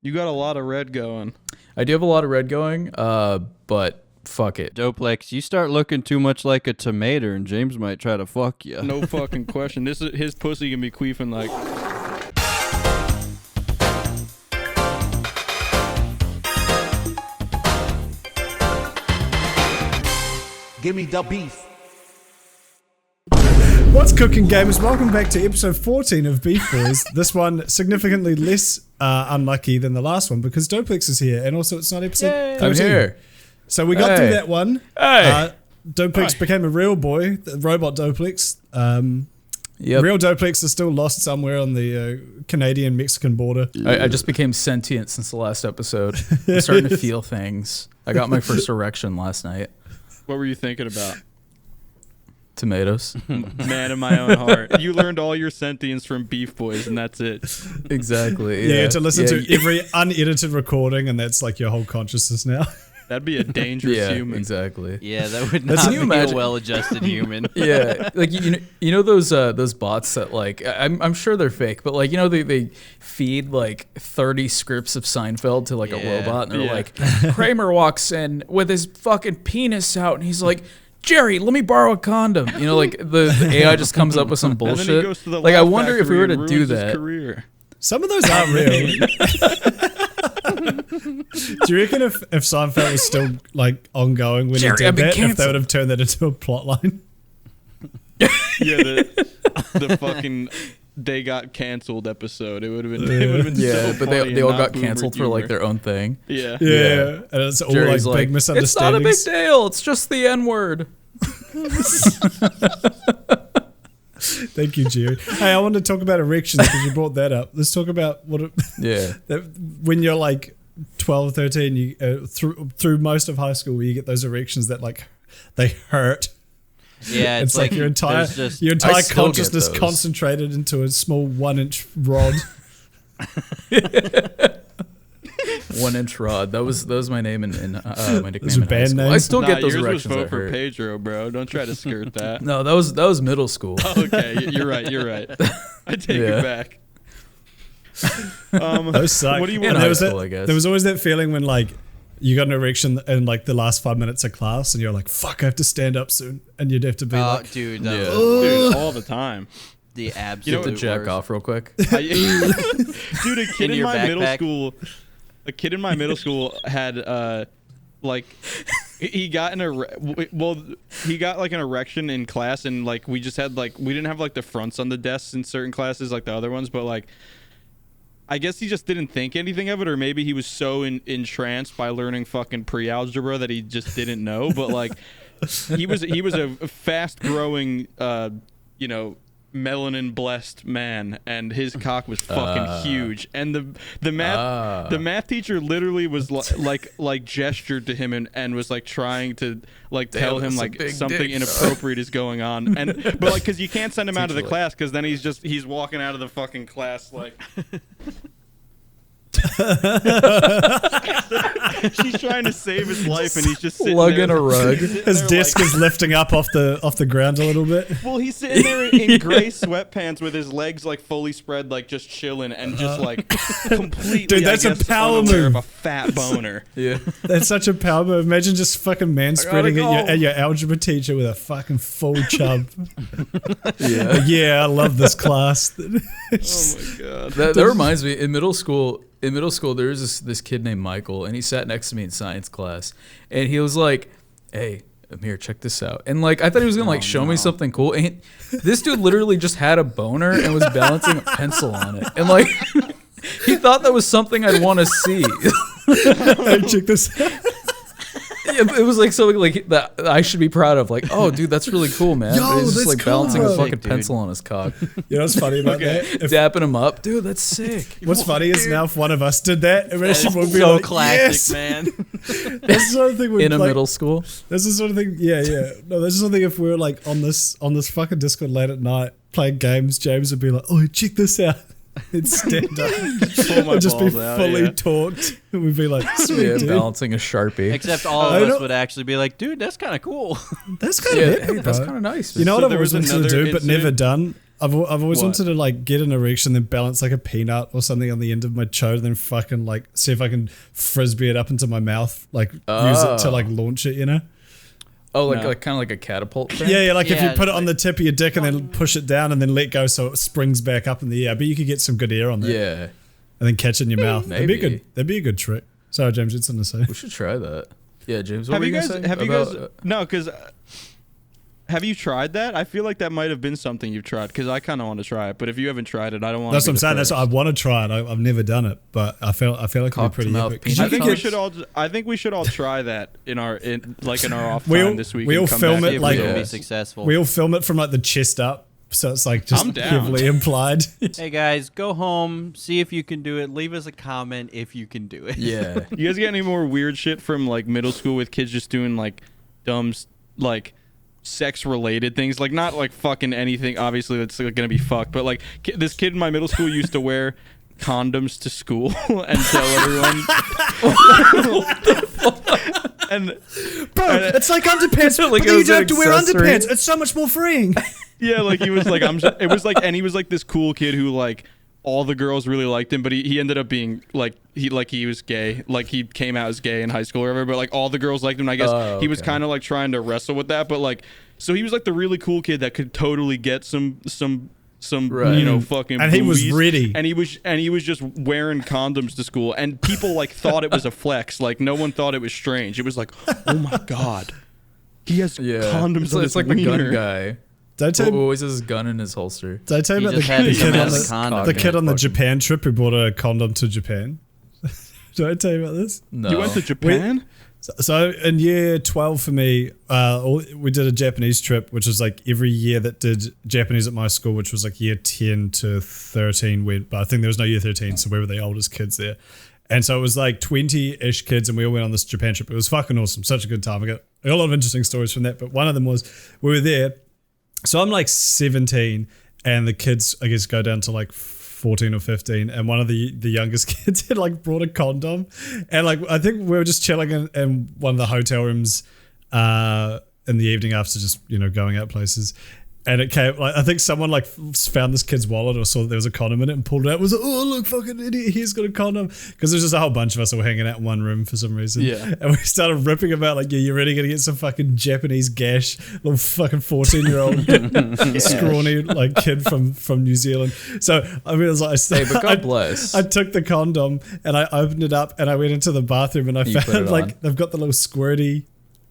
You got a lot of red going. I do have a lot of red going, but fuck it. Duplex, you start looking too much like a tomato, and James might try to fuck you. No fucking question. His pussy can be queefing like. Give me the beef. What's cooking, gamers? Welcome back to episode 14 of Beefboys. This one significantly less unlucky than the last one because Duplex is here, and also it's not episode 13. I'm here. So we got through that one. Hey. Duplex became a real boy, the robot Duplex. Real Duplex is still lost somewhere on the Canadian-Mexican border. I just became sentient since the last episode. I'm starting to feel things. I got my first erection last night. What were you thinking about? Tomatoes. Man of my own heart. You learned all your sentience from Beefboys, and that's it. Exactly. Yeah, to listen to every unedited recording, and that's like your whole consciousness now. That'd be a dangerous human. Exactly. Yeah, that would not be a well-adjusted human. Yeah, like you know those bots that like I'm sure they're fake, but like they feed like 30 scripts of Seinfeld to like a robot, and they're like, Kramer walks in with his fucking penis out, and he's like, Jerry, let me borrow a condom. You know, like the AI just comes up with some bullshit. And then he goes to the like I Laugh wonder if we Factory were to and do ruins his that. career. Some of those aren't real. Do you reckon if Seinfeld was still like ongoing when he did that, if they would have turned that into a plot line? Yeah, the fucking they got canceled episode. It would have been so but funny they all and got not canceled for humor. like their own thing. Yeah. And it's all Jerry's like big misunderstandings. It's not a big deal. It's just the N-word. Thank you, Jerry. Hey, I want to talk about erections because you brought that up. Let's talk about when you're like 12, 13, you through most of high school, where you get those erections that like they hurt. Yeah, it's like your entire consciousness concentrated into a small 1-inch rod. 1-inch rod. That was my name in my nickname. It was a band name. I still get those yours erections. Was vote that for hurt. Pedro, bro. Don't try to skirt that. No, that was middle school. Oh, okay, you're right. I take it back. Those suck. What do you In want? high school, I guess. There was always that feeling when like you got an erection in like the last 5 minutes of class, and you're like, "Fuck, I have to stand up soon," and you'd have to be like, dude, Dude, all the time. The absolute You have to jack worst. off real quick. Dude, a kid in my middle backpack? school had he got like an erection in class, and like we just had like we didn't have like the fronts on the desks in certain classes like the other ones, but like I guess he just didn't think anything of it, or maybe he was so entranced by learning fucking pre-algebra that he just didn't know. But like he was a fast growing melanin blessed man, and his cock was fucking huge, and the math teacher literally was like gestured to him and was like trying to like tell him like something inappropriate is going on, but like because you can't send him out of the class because then he's walking out of the fucking class like she's trying to save his life, and he's just sitting lugging there, a rug. his desk is lifting up off the ground a little bit. Well, he's sitting there in gray sweatpants with his legs like fully spread, like just chilling, and just like completely. Dude, that's a power unaware move. of a fat boner. Yeah. That's such a power move. Imagine just fucking man-spreading go. at your algebra teacher with a fucking full chub. Yeah. I love this class. Oh my god. That reminds me, in middle school, there was this kid named Michael, and he sat next to me in science class, and he was like, "Hey, Amir, check this out." And like, I thought he was gonna show me something cool. And this dude literally just had a boner and was balancing a pencil on it, and like, he thought that was something I'd want to see. Hey, check this out. It was like something like that I should be proud of. Like, oh, dude, that's really cool, man. Yo, He's just that's like cool. balancing a Sick, fucking dude. pencil on his cock, You know what's funny about that? dapping him up, dude. That's sick. What's funny is now if one of us did that, That's would be so like, classic, yes! man. That's the sort of thing In a middle school. That's the sort of thing. Yeah. No, that's the sort of thing. If we were like on this fucking Discord late at night playing games, James would be like, "Oh, check this out." It'd stand up. It'd just be fully torqued. And we'd be like, "Sweet, dude. Balancing a Sharpie. Except all of us would actually be like, dude, that's kind of cool. That's kind of Hey, that's kind of nice. You know So what I've there always was wanted to do another but never done I've always wanted to like get an erection, then balance like a peanut or something on the end of my chode, and then fucking like see if I can frisbee it up into my mouth, like use it to like launch it, you know? Oh, like kind of like a catapult thing? Yeah, like if you put it on the tip of your dick and then push it down and then let go so it springs back up in the air. But you could get some good air on that. Yeah. And then catch it in your mouth. Maybe. That'd be a good trick. Sorry, James, it's something to say. We should try that. Yeah, James, what Have were you you guys? gonna say? Have you guys? No, because have you tried that? I feel like that might have been something you've tried because I kind of want to try it. But if you haven't tried it, I don't want. That's what I'm saying. That's what I want to try it. I've never done it, but I feel like it'd be pretty epic. I think we should all try that in our off time this week. We'll film it like be successful. We'll film it from like the chest up, so it's like just heavily implied. Hey guys, go home, see if you can do it. Leave us a comment if you can do it. Yeah. You guys get any more weird shit from like middle school with kids just doing like dumb like sex related things, like not like fucking anything obviously that's like, gonna be fucked, but like this kid in my middle school used to wear condoms to school and tell everyone and it's like underpants, like but you don't have to wear underpants. It's so much more freeing. Yeah, like he was like he was like this cool kid who like all the girls really liked him, but he ended up being like he was gay, like he came out as gay in high school or whatever, but like all the girls liked him, and I guess he was kind of like trying to wrestle with that, but like so he was like the really cool kid that could totally get some right. you know fucking and he was ready, and he was just wearing condoms to school, and people like thought it was a flex, like no one thought it was strange. It was like, oh my god, he has condoms on his like wiener. the gun guy. Who always has his gun in his holster. Did I tell you about the kid on the Japan trip who brought a condom to Japan? Did I tell you about this? No. You went to Japan? So in year 12 for me, we did a Japanese trip, which was like every year that did Japanese at my school, which was like year 10 to 13 went, but I think there was no year 13, so we were the oldest kids there. And so it was like 20-ish kids, and we all went on this Japan trip. It was fucking awesome. Such a good time. I got a lot of interesting stories from that, but one of them was we were there. So I'm like 17, and the kids, I guess, go down to like 14 or 15, and one of the youngest kids had like brought a condom, and like I think we were just chilling in one of the hotel rooms in the evening after just, you know, going out places. And it came, like, I think someone like found this kid's wallet or saw that there was a condom in it and pulled it out. It was like, oh, look, fucking idiot, he's got a condom. Because there's just a whole bunch of us all hanging out in one room for some reason. Yeah. And we started ripping about, like, yeah, you're really going to get some fucking Japanese gash, little fucking 14-year-old scrawny, like, kid from New Zealand. So, I mean, it was like, hey, but God bless. I took the condom and I opened it up and I went into the bathroom and I found, like, they've got the little squirty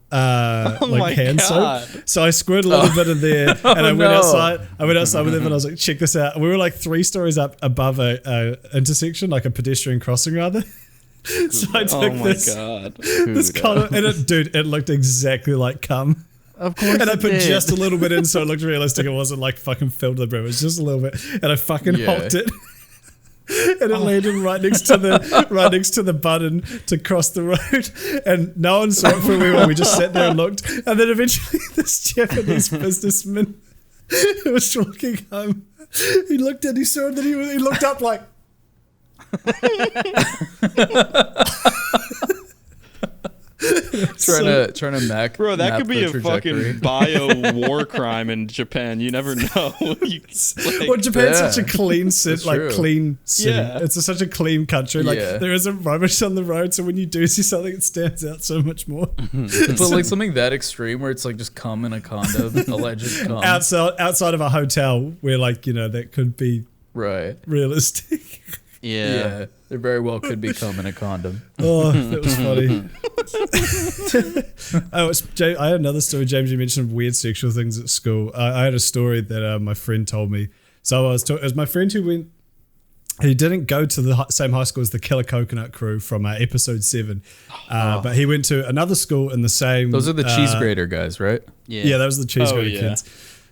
like hand soap. So I squirted a little bit in there, and I went outside. I went outside with them, and I was like, "Check this out." And we were like 3 stories up above a intersection, like a pedestrian crossing, rather. So I took this condom, and it looked exactly like cum. Of course, and I put just a little bit in, so it looked realistic. It wasn't like fucking filled to the brim. It was just a little bit, and I fucking hopped it. And it landed right next to the button to cross the road, and no one saw it for a wee while. We just sat there and looked, and then eventually this Japanese businessman who was walking home, he looked and he saw that he looked up like. trying to map. Bro, that map could be a fucking bio war crime in Japan. You never know. Well, Japan's such a clean city, clean city. Yeah. It's such a clean country. Like there isn't rubbish on the road, so when you do see something, it stands out so much more. But like something that extreme where it's like just cum in a condom, alleged cum. Outside of a hotel where, like, you know, that could be realistic. Yeah, there very well could be cum in a condom. Oh, that was funny. I had another story, James. You mentioned weird sexual things at school. I had a story that my friend told me. So it was my friend who didn't go to the same high school as the Killer Coconut crew from episode 7, but he went to another school in the same. Those are the cheese grater guys, right? Yeah, those are the cheese grater kids.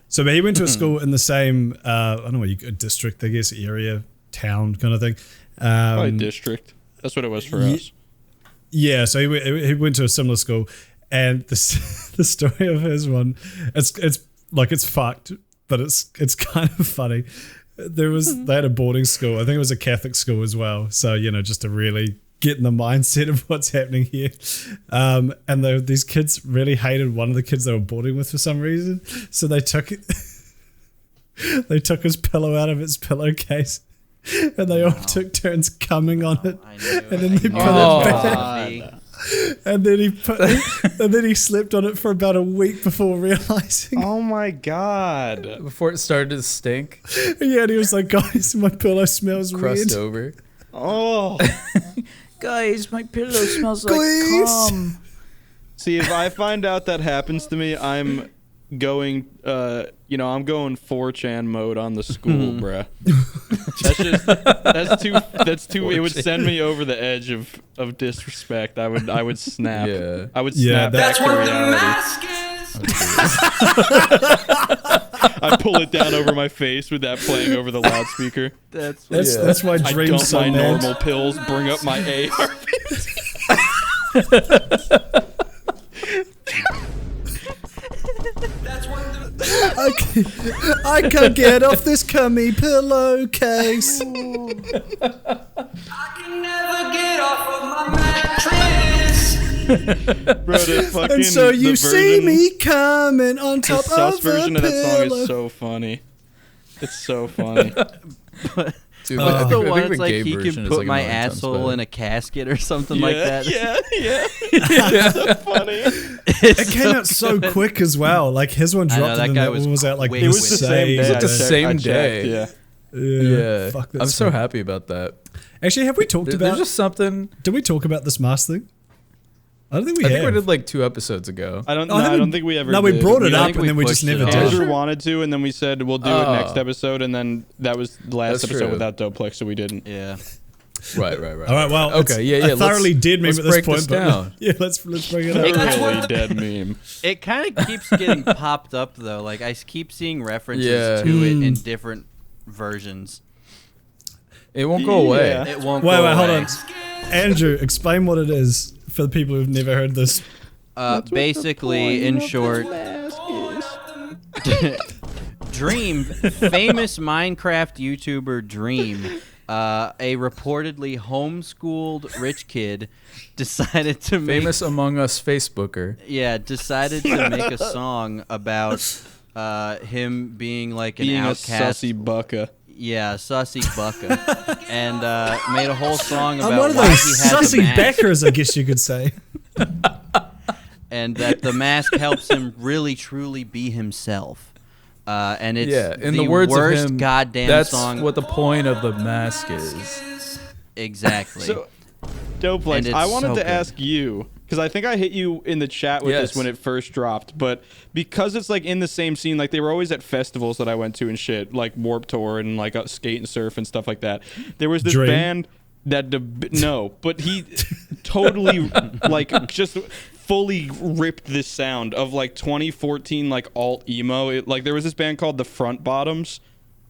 So, but he went to a school in the same, I don't know, district, I guess, area, town kind of thing. Probably district. That's what it was for us. Yeah, so he went to a similar school, and the story of his one, it's like it's fucked, but it's kind of funny. They had a boarding school. I think it was a Catholic school as well. So, you know, just to really get in the mindset of what's happening here. And these kids really hated one of the kids they were boarding with for some reason. So they took it. They took his pillow out of its pillowcase, and they all took turns coming on it, and then they put it back. And then he slept on it for about a week before realizing. Oh my god! Before it started to stink. Yeah, and he was like, "Guys, my pillow smells Crust weird." over. Oh, guys, my pillow smells like cum. See, if I find out that happens to me, I'm going. I'm going 4chan mode on the school, bruh. That's too. It would send me over the edge of disrespect. I would snap. Yeah. I would snap back to reality. I pull it down over my face with that playing over the loudspeaker. That's why I dreams dump so my mad. normal pills, bring up my ARPs. I can't get off this cummy pillowcase. I can never get off of my mattress. And so you see me coming on top the sus of the version of that song pillow. is so funny. It's so funny. Dude, What's the I one think that's like gay he version can is put like a my million times asshole better. in a casket or something like that? Yeah. It's so funny. It came out so quick as well. Like his one I know, dropped that and guy that one was out like way the It was the same day. It was like the I checked- same I checked, day. Yeah. Yeah, Fuck, I'm that's so fun. happy about that. Actually, have we talked There's about? just something. Did we talk about this mask thing? I don't think we I have. think we did like 2 episodes ago. I don't think we ever. No, we did. brought it I up think and then we just pushed it never off. did. Andrew wanted to, and then we said we'll do it next Oh. episode, and then that was the last That's episode true. without duplex, so we didn't. Yeah. Right. All right, well, Okay, yeah. I thoroughly did meme let's at this break point, this but down. yeah, let's bring it A up. really dead meme. It kind of keeps getting popped up though. Like I keep seeing references Yeah. to it in different versions. It won't go away. Yeah. It won't Wait, go hold away. on. Andrew, explain what it is for the people who've never heard this. Basically, in short, Dream, famous Minecraft YouTuber Dream, a reportedly homeschooled rich kid, decided to make Famous Among Us Facebooker. decided to make a song about him being like an Being a outcast. sussy bucka. Yeah, sussy bucka, and made a whole song I'm about one of why those he has a sussy mask, backers, I guess you could say. and that the mask helps him really truly be himself. And it's In the words worst of him, goddamn that's song. what the point of the mask is. Exactly. So, Doplex, And it's I wanted so to good. ask you, because I think I hit you in the chat with this Yes. when it first dropped, but because it's like in the same scene, like they were always at festivals that I went to and shit, like Warped Tour and like skate and surf and stuff like that. There was this Dream? band that no, but he totally like just fully ripped this sound of like 2014 like alt emo. Like there was this band called the Front Bottoms.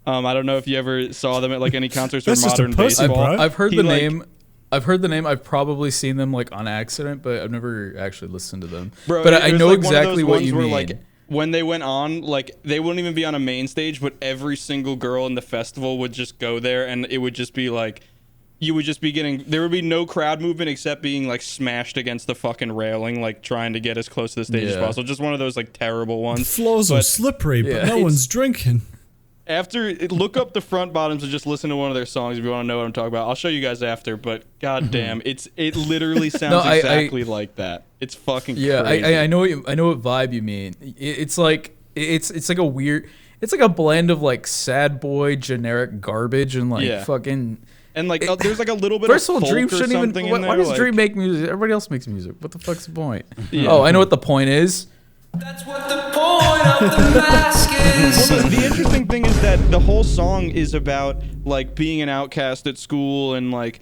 I don't know if you ever saw them at like any concerts or That's just a modern pussy, baseball. bro. I've heard He, the like- name. I've probably seen them like on accident, but I've never actually listened to them. Bro, but it I was, know like, one of exactly those what ones you where, mean. Like, when they went on, like they wouldn't even be on a main stage, but every single girl in the festival would just go there, and it would just be like, you would just be getting. There would be no crowd movement except being like smashed against the fucking railing, like trying to get as close to the stage as Yeah. possible. Just one of those like terrible ones. Floors are But slippery, but Yeah. no one's drinking. look up the Front Bottoms and just listen to one of their songs if you want to know what I'm talking about. I'll show you guys after, but goddamn, it literally sounds exactly like that. It's fucking Yeah, crazy. I know what vibe you mean. It's like it's like a weird. It's like a blend of like sad boy generic garbage and like Yeah. fucking. And like there's like a little bit First of of all, folk Dream or shouldn't something even. in Why there. does like, Dream make music? Everybody else makes music. What the fuck's the point? Yeah. Oh, I know what the point is. That's what the point of the mask is. Well, the interesting thing is that the whole song is about like being an outcast at school and like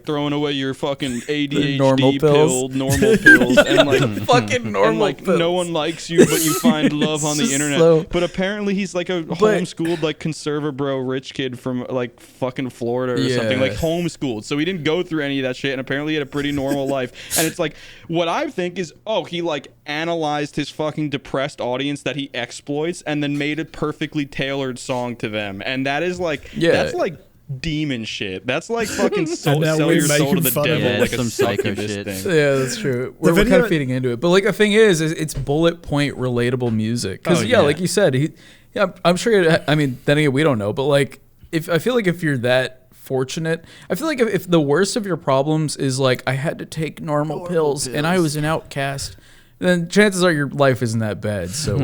throwing away your fucking ADHD Normal pills. normal pills, and like Fucking normal and like pills. no one likes you, but you find love on the It's internet. so- But apparently he's like a homeschooled like conservative bro rich kid from like fucking Florida or something, Yeah. like homeschooled. So he didn't go through any of that shit, and apparently he had a pretty normal life. And it's like what I think is, he like analyzed his fucking depressed audience that he exploits and then made a perfectly tailored song to them. And that is like that's like demon shit. That's like fucking And now sell we're your soul to making the fun of devil it. like Yeah, a some psycho succubus shit. thing. Yeah, that's true. We're video- kind of feeding into it, but like the thing is it's bullet point relatable music. Because Oh, yeah. like you said, Yeah, I'm sure. I mean, then again, we don't know. But like, I feel like if you're that fortunate, I feel like if the worst of your problems is like I had to take normal pills and I was an outcast, then chances are your life isn't that bad. So,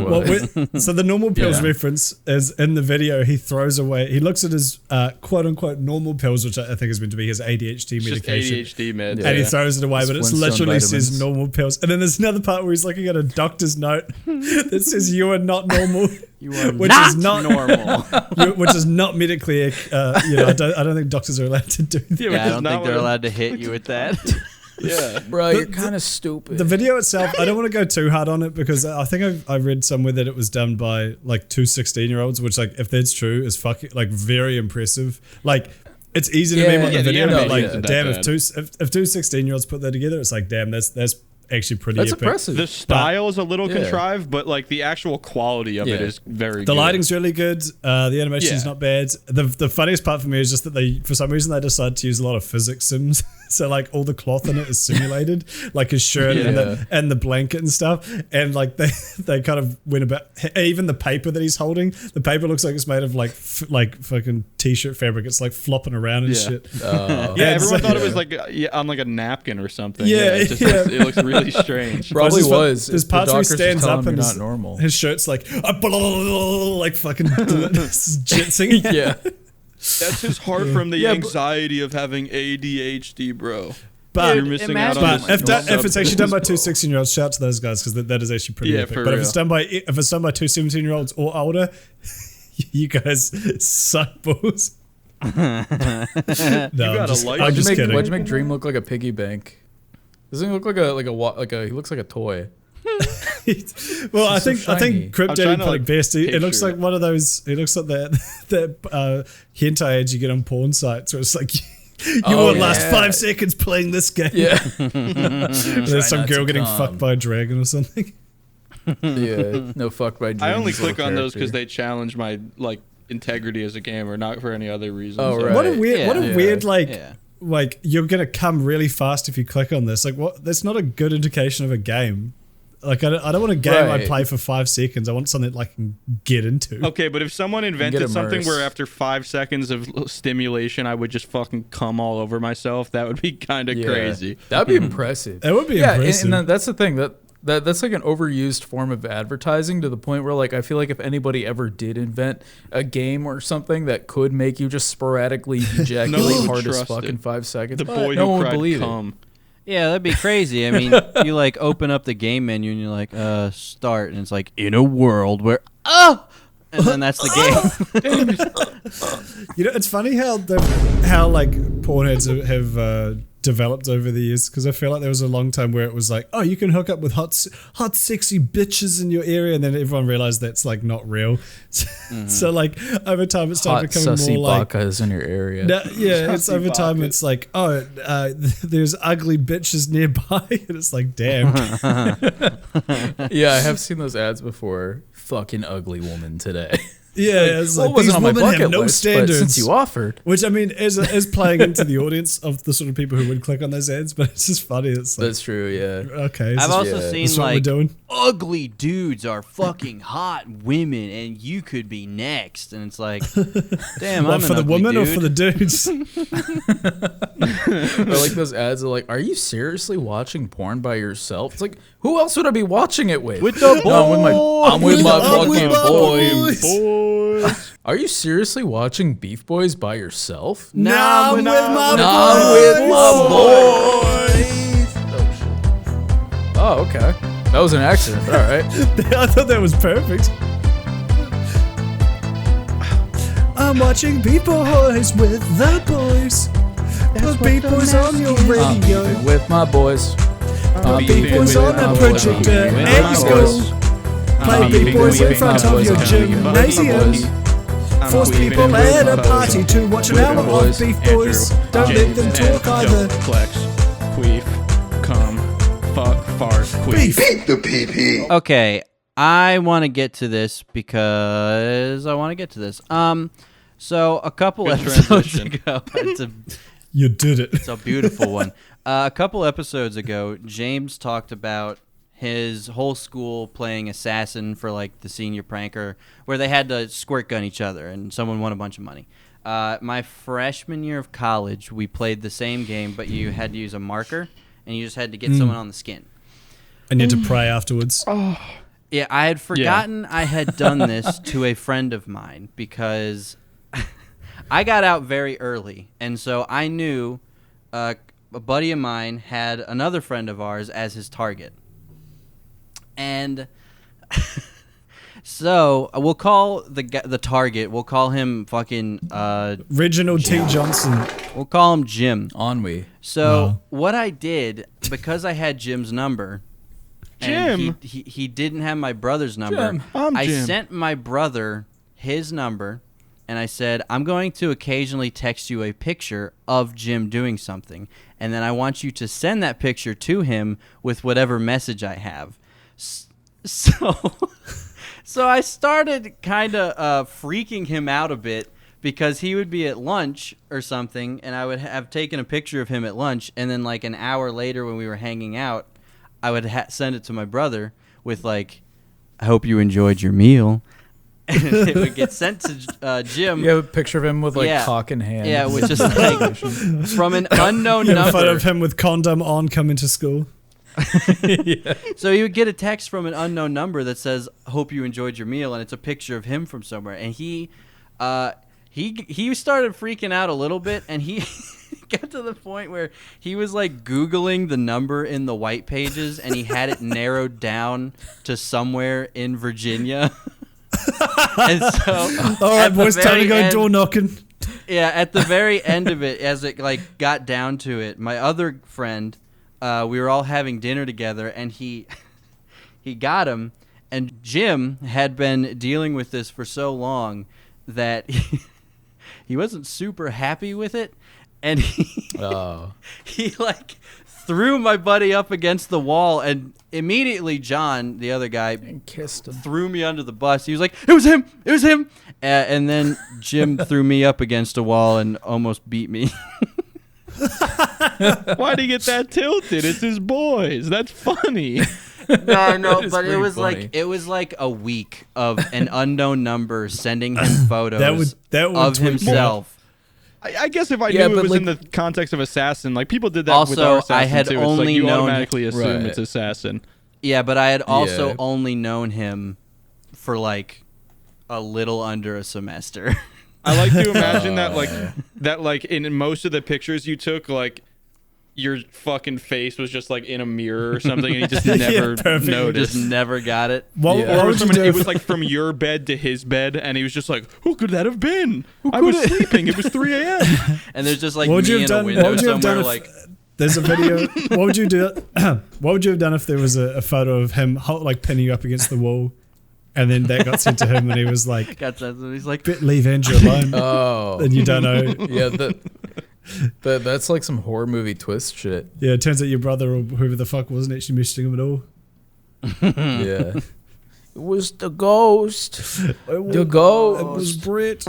so the normal pills reference is in the video. He throws away. He looks at his quote unquote normal pills, which I think is meant to be his ADHD medication. Just ADHD meds, and he throws it away. But it literally vitamins. says normal pills. And then there's another part where he's looking at a doctor's note that says "You are not normal." You are which not is not normal. which is not medically. I don't think doctors are allowed to do that. Yeah, I don't think they're allowed to hit you with that. Yeah, bro, you're kind of stupid. The video itself, I don't want to go too hard on it because I think I read somewhere that it was done by like two 16-year-olds, which like if that's true is fucking like very impressive. Like it's easy to meme on the video, but like damn, if two 16-year-olds put that together, it's like damn, that's actually pretty That's epic. impressive. the style is a little contrived, but like the actual quality of it is very good. The lighting's really good. The animation's not bad. The funniest part for me is just that for some reason they decided to use a lot of physics sims. So like all the cloth in it is simulated, like his shirt and the blanket and stuff. And like they kind of went about even the paper that he's holding. The paper looks like it's made of like fucking t-shirt fabric. It's like flopping around and shit. Everyone thought it was like on like a napkin or something. It looks really strange. Probably was. There's parts where he stands up and not normal. His shirt's like fucking jet singing. Yeah. That's just hard from the anxiety of having ADHD, bro. But you're missing out on but if it's actually done by two 16-year-olds, shout out to those guys because that is actually pretty epic. But if it's done by two 17-year-olds or older, you guys suck balls. I'm just kidding. Why'd you make Dream look like a piggy bank? Doesn't he look like a he looks like a toy? Well, I think Crip Daddy put it best. It looks like one of those. It looks like that hentai ads you get on porn sites where it's like you won't last 5 seconds playing this game. Yeah. There's some girl getting fucked by a dragon or something. Yeah, no fuck by Dream. I only click on those because they challenge my like integrity as a gamer, not for any other reason. Oh, right. What a weird like you're gonna come really fast if you click on this. Like what? That's not a good indication of a game. Like I don't want a game I play for 5 seconds. I want something that I can get into. Okay, but if someone invented something where after 5 seconds of stimulation I would just fucking come all over myself, that would be kind of crazy. That'd be impressive. That would be impressive. And that's the thing that's like an overused form of advertising to the point where like I feel like if anybody ever did invent a game or something that could make you just sporadically ejaculate hard as fuck in 5 seconds, the boy no who one would cried believe cum. Yeah, that'd be crazy. I mean, you like open up the game menu and you're like, start, and it's like in a world where and then that's the game. You know, it's funny how like porn heads have developed over the years, because I feel like there was a long time where it was like, oh, you can hook up with hot sexy bitches in your area, and then everyone realized that's like not real. So like over time it started becoming more like bakas in your area. It's over time it's like, oh, there's ugly bitches nearby, and it's like, damn. Yeah, I have seen those ads before. Fucking ugly woman today. Yeah, it's like, wasn't these on my women bucket have no list, standards. but since you offered, which I mean is playing into the audience of the sort of people who would click on those ads, but it's just funny. It's like, that's true. Yeah. Okay. I've also seen like doing. ugly dudes are fucking hot women, and you could be next. And it's like, damn, what, I'm for an the ugly women dude. or for the dudes? Or like those ads are like, are you seriously watching porn by yourself? It's like, who else would I be watching it with? With the No, I'm with my fucking boys. boys. Are you seriously watching Beefboys by yourself? Nah, I'm with my boys. Oh, okay. That was an accident, but all right. I thought that was perfect. I'm watching Beefboys with the boys. Put Beefboys on your I'm radio. beefing with my boys. Beefboys on the projector at your school. Play Beefboys in front of your gymnasium. Force people at a party to watch an hour of Beefboys. Don't let them talk either. Duplex, queef, cum, fuck, fart, queef. Beat the pee-pee. Okay, I want to get to this because I want to get to this. So a couple Good episodes transition. ago, You did it. it's a beautiful one. A couple episodes ago, James talked about his whole school playing assassin for like the senior pranker, where they had to squirt gun each other and someone won a bunch of money. My freshman year of college, we played the same game, but you had to use a marker and you just had to get someone on the skin. And you had to pray afterwards. Yeah, I had forgotten I had done this to a friend of mine because I got out very early, and so I knew a buddy of mine had another friend of ours as his target. And so we'll call the target, we'll call him fucking Reginald T. Johnson. We'll call him Jim. Ennui. So what I did, because I had Jim's number, and Jim. he didn't have my brother's number. Jim. I Jim. sent my brother his number, and I said, I'm going to occasionally text you a picture of Jim doing something, and then I want you to send that picture to him with whatever message I have. So I started kind of freaking him out a bit, because he would be at lunch or something, and I would have taken a picture of him at lunch, and then like an hour later when we were hanging out, I would send it to my brother with like, I hope you enjoyed your meal. And it would get sent to Jim. You have a picture of him with like cock in hand. Yeah, which is like from an unknown You have number. a photo of him with condom on coming to school. So you would get a text from an unknown number that says, hope you enjoyed your meal, and it's a picture of him from somewhere. And he started freaking out a little bit, and he got to the point where he was like Googling the number in the white pages, and he had it narrowed down to somewhere in Virginia. And so, all right, boys, time to go door knocking. Yeah, at the very end of it, as it like got down to it, my other friend, we were all having dinner together, and he got him, and Jim had been dealing with this for so long that he wasn't super happy with it, and he like threw my buddy up against the wall, and immediately John, the other guy, And kissed him. threw me under the bus. He was like, it was him. And then Jim threw me up against a wall and almost beat me. Why'd he get that tilted? It's his boys. That's funny. No, is but it pretty was funny. like a week of an unknown number sending him photos that would of tweak himself. I guess if I Yeah, knew it but was like- in the context of assassin, like people did that Also, with our assassin I had too. It's only like you known- automatically assume Right. it's assassin. Yeah, but I had also Yeah. only known him for like a little under a semester. I like to imagine that like in most of the pictures you took, like your fucking face was just like in a mirror or something, and he just never perfect. noticed. Just never got it. What, Yeah. what Or would you someone- do it if- was like from your bed to his bed, and he was just like, "Who could that have been? I was sleeping. It was 3 a.m." And there's just like What would me you in have a done? window What would you have somewhere, done if like there's a video? What would you do? What would you have done if there was a photo of him like pinning you up against the wall, and then that got sent to him, and he was like, got that. And he's like, "Leave Andrew alone," Oh. and you don't know. Yeah, that's like some horror movie twist shit. Yeah, it turns out your brother or whoever the fuck wasn't actually messaging him at all. Yeah. It was the ghost. It The ghost. was Brett.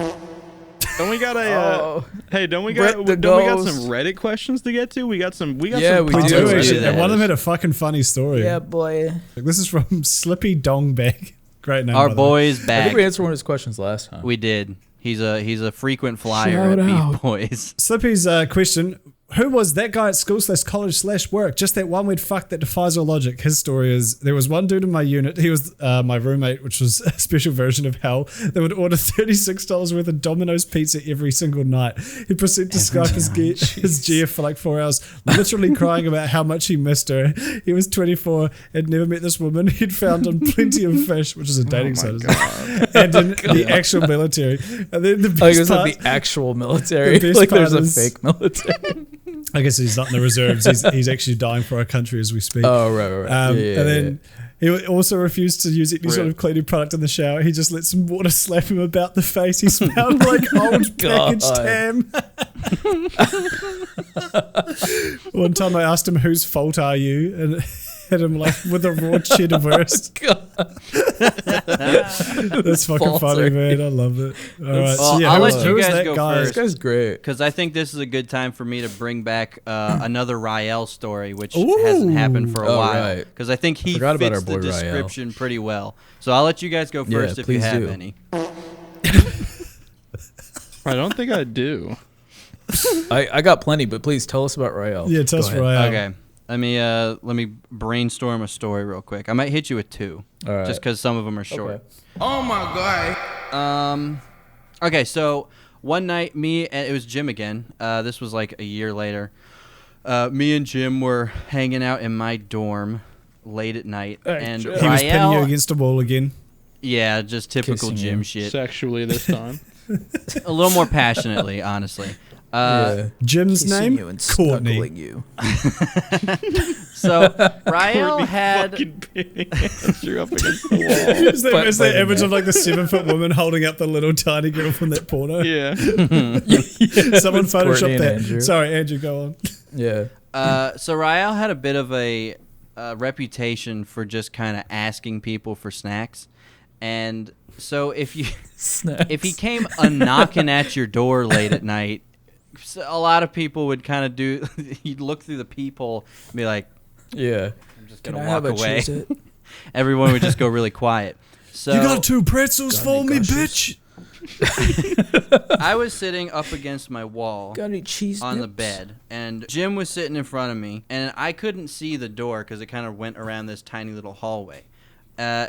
Don't we got a? Oh. Hey, don't we Brett got? the Don't we got Ghost. some Reddit questions to get to? We got some. Yeah, some we We do. do Reddit actually. that And one of is. them had a fucking funny story. Yeah, boy. This is from Slippy Dongbag. Great name. our by the way. boy's I back. think we answered one of his questions last time. We did. He's a frequent flyer Shout at out. Beefboys. Slippy's question: who was that guy at school/college/work? Just that one weird fuck that defies all logic. His story is: there was one dude in my unit. He was my roommate, which was a special version of hell. That would order $36 worth of Domino's pizza every single night. He proceeded to Skype his GF for like 4 hours, literally crying about how much he missed her. He was 24, had never met this woman. He'd found on Plenty of Fish, which is a dating site, isn't it? And in the actual military. And then the I best guess part, like the actual military. the best Like there's part a is- fake military. I guess he's not in the reserves. He's actually dying for our country as we speak. Oh, right. Yeah, And then he also refused to use any sort of cleaning product in the shower. He just let some water slap him about the face. He smelled like old packaged God. ham. One time I asked him, "Whose fault are you?" And hit him like with a raw cheddar burst. That's fucking funny, man. I love it. All right, Well, so yeah, I'll who's- let you who's guys that go guy? first. This guy's great. Because I think this is a good time for me to bring back another Rael story, which hasn't happened for a Oh, while. right. Because I think he Forgot about fits our the boy Rael. description pretty well. So I'll let you guys go Yeah, first if you please have do. any. I don't think I do. I got plenty, but please tell us about Rael. Yeah, tell us Go ahead. Rael. Okay. Let me brainstorm a story real quick. I might hit you with two, All right. just because some of them are short. Okay. Oh my god. Okay, so one night, it was Jim again. This was like a year later. Me and Jim were hanging out in my dorm late at night, and He was pinning you Rael, against a wall again. yeah, just typical Kissing Jim you. shit. Sexually this time. A little more passionately, honestly. Yeah. Jim's name? Courtney. you. So Rael had Fucking pinning Andrew up against the wall. Is that, is that image of like the 7-foot woman holding up the little tiny girl from that porno? Yeah. Someone It's Courtney photoshopped and that. Andrew. Sorry, Andrew, go on. Yeah. so Rael had a bit of a reputation for just kind of asking people for snacks, and so if he came a knocking at your door late at night, a lot of people would kind of do. He'd look through the peephole and be like, Yeah. "I'm just Can gonna I have walk a away." Cheez-It? Everyone would just go really quiet. So You got 2 pretzels Got for any me, gushes? bitch? I was sitting up against my wall Got any cheese on the dips? bed, and Jim was sitting in front of me, and I couldn't see the door because it kind of went around this tiny little hallway.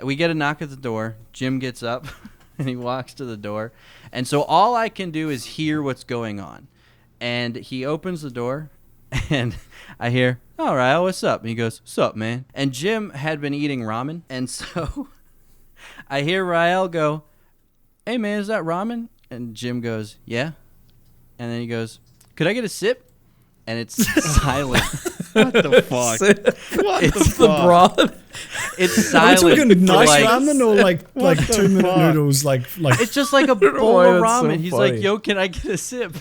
We get a knock at the door. Jim gets up, and he walks to the door, and so all I can do is hear what's going on. And he opens the door, and I hear, "All right, what's up?" And he goes, "Sup, man?" And Jim had been eating ramen, and so I hear Rael go, "Hey, man, is that ramen?" And Jim goes, "Yeah." And then he goes, "Could I get a sip?" And it's silent. What the fuck? What It's the The fuck? broad. It's Are we silent. talking for nice like, ramen or like the 2-minute fuck? noodles? Like It's just like a bowl why of that's so ramen. He's funny. like, "Yo, can I get a sip?"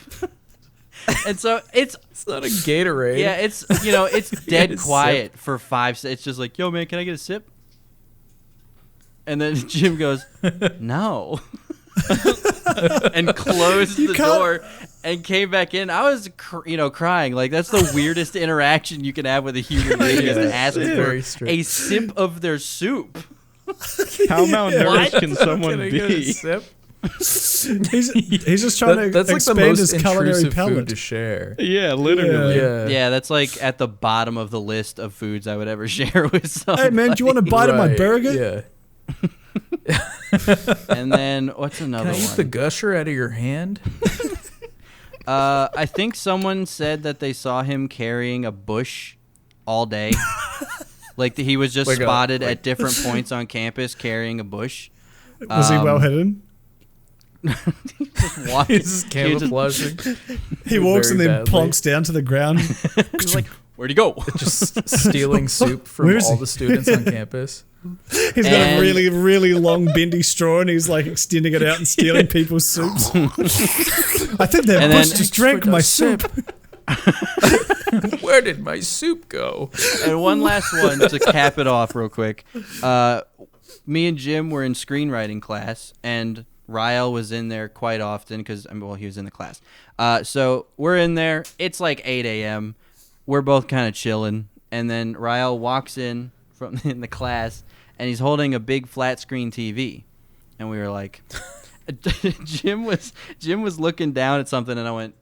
And so it's It's not a Gatorade. yeah, it's it's dead Get a quiet for 5 seconds. It's just like, "Yo, man, can I get a sip?" And then Jim goes, "No," and closed the can't- door and came back in. I was, crying. Like, that's the weirdest interaction you can have with a human being is to ask Very for strange. a sip of their soup. How malnourished What? can someone Can I get a be? sip? he's just trying to That's like the expand most his culinary intrusive food palate. to share. Yeah, literally. Yeah. Yeah, that's like at the bottom of the list of foods I would ever share with someone. Hey man, do you want a bite of my Right, burger? Yeah. And then what's another Can I eat one? the gusher out of your hand? I think someone said that they saw him carrying a bush all day. Like he was just Like a- spotted like- at different points on campus carrying a bush. Was he well hidden? Just walking. He's just camouflaging. He walks and Very then badly. plonks down to the ground. He's like, "Where'd he go?" Just stealing soup from Where is all he? the students on campus. He's got a And- really, really long bendy straw and he's like extending it out and stealing people's soups. I think that And bush then- just drank my soup. Where did my soup go? And one last one to cap it off real quick. Me and Jim were in screenwriting class, and Rael was in there quite often because, he was in the class. So we're in there. It's like 8 a.m. We're both kind of chilling. And then Rael walks in from in the class, and he's holding a big flat screen TV. And we were like, Jim was looking down at something, and I went,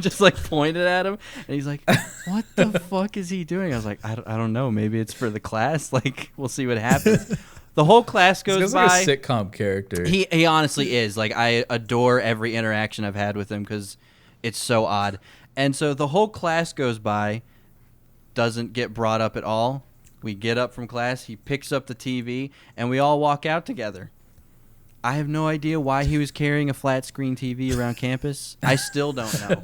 just like pointed at him, and he's like, "What the fuck is he doing?" I was like, I don't know. Maybe it's for the class. Like, we'll see what happens." The whole class This goes guy's by. like a sitcom character. He honestly is. Like, I adore every interaction I've had with him because it's so odd. And so the whole class goes by, doesn't get brought up at all. We get up from class, he picks up the TV, and we all walk out together. I have no idea why he was carrying a flat screen TV around campus. I still don't know.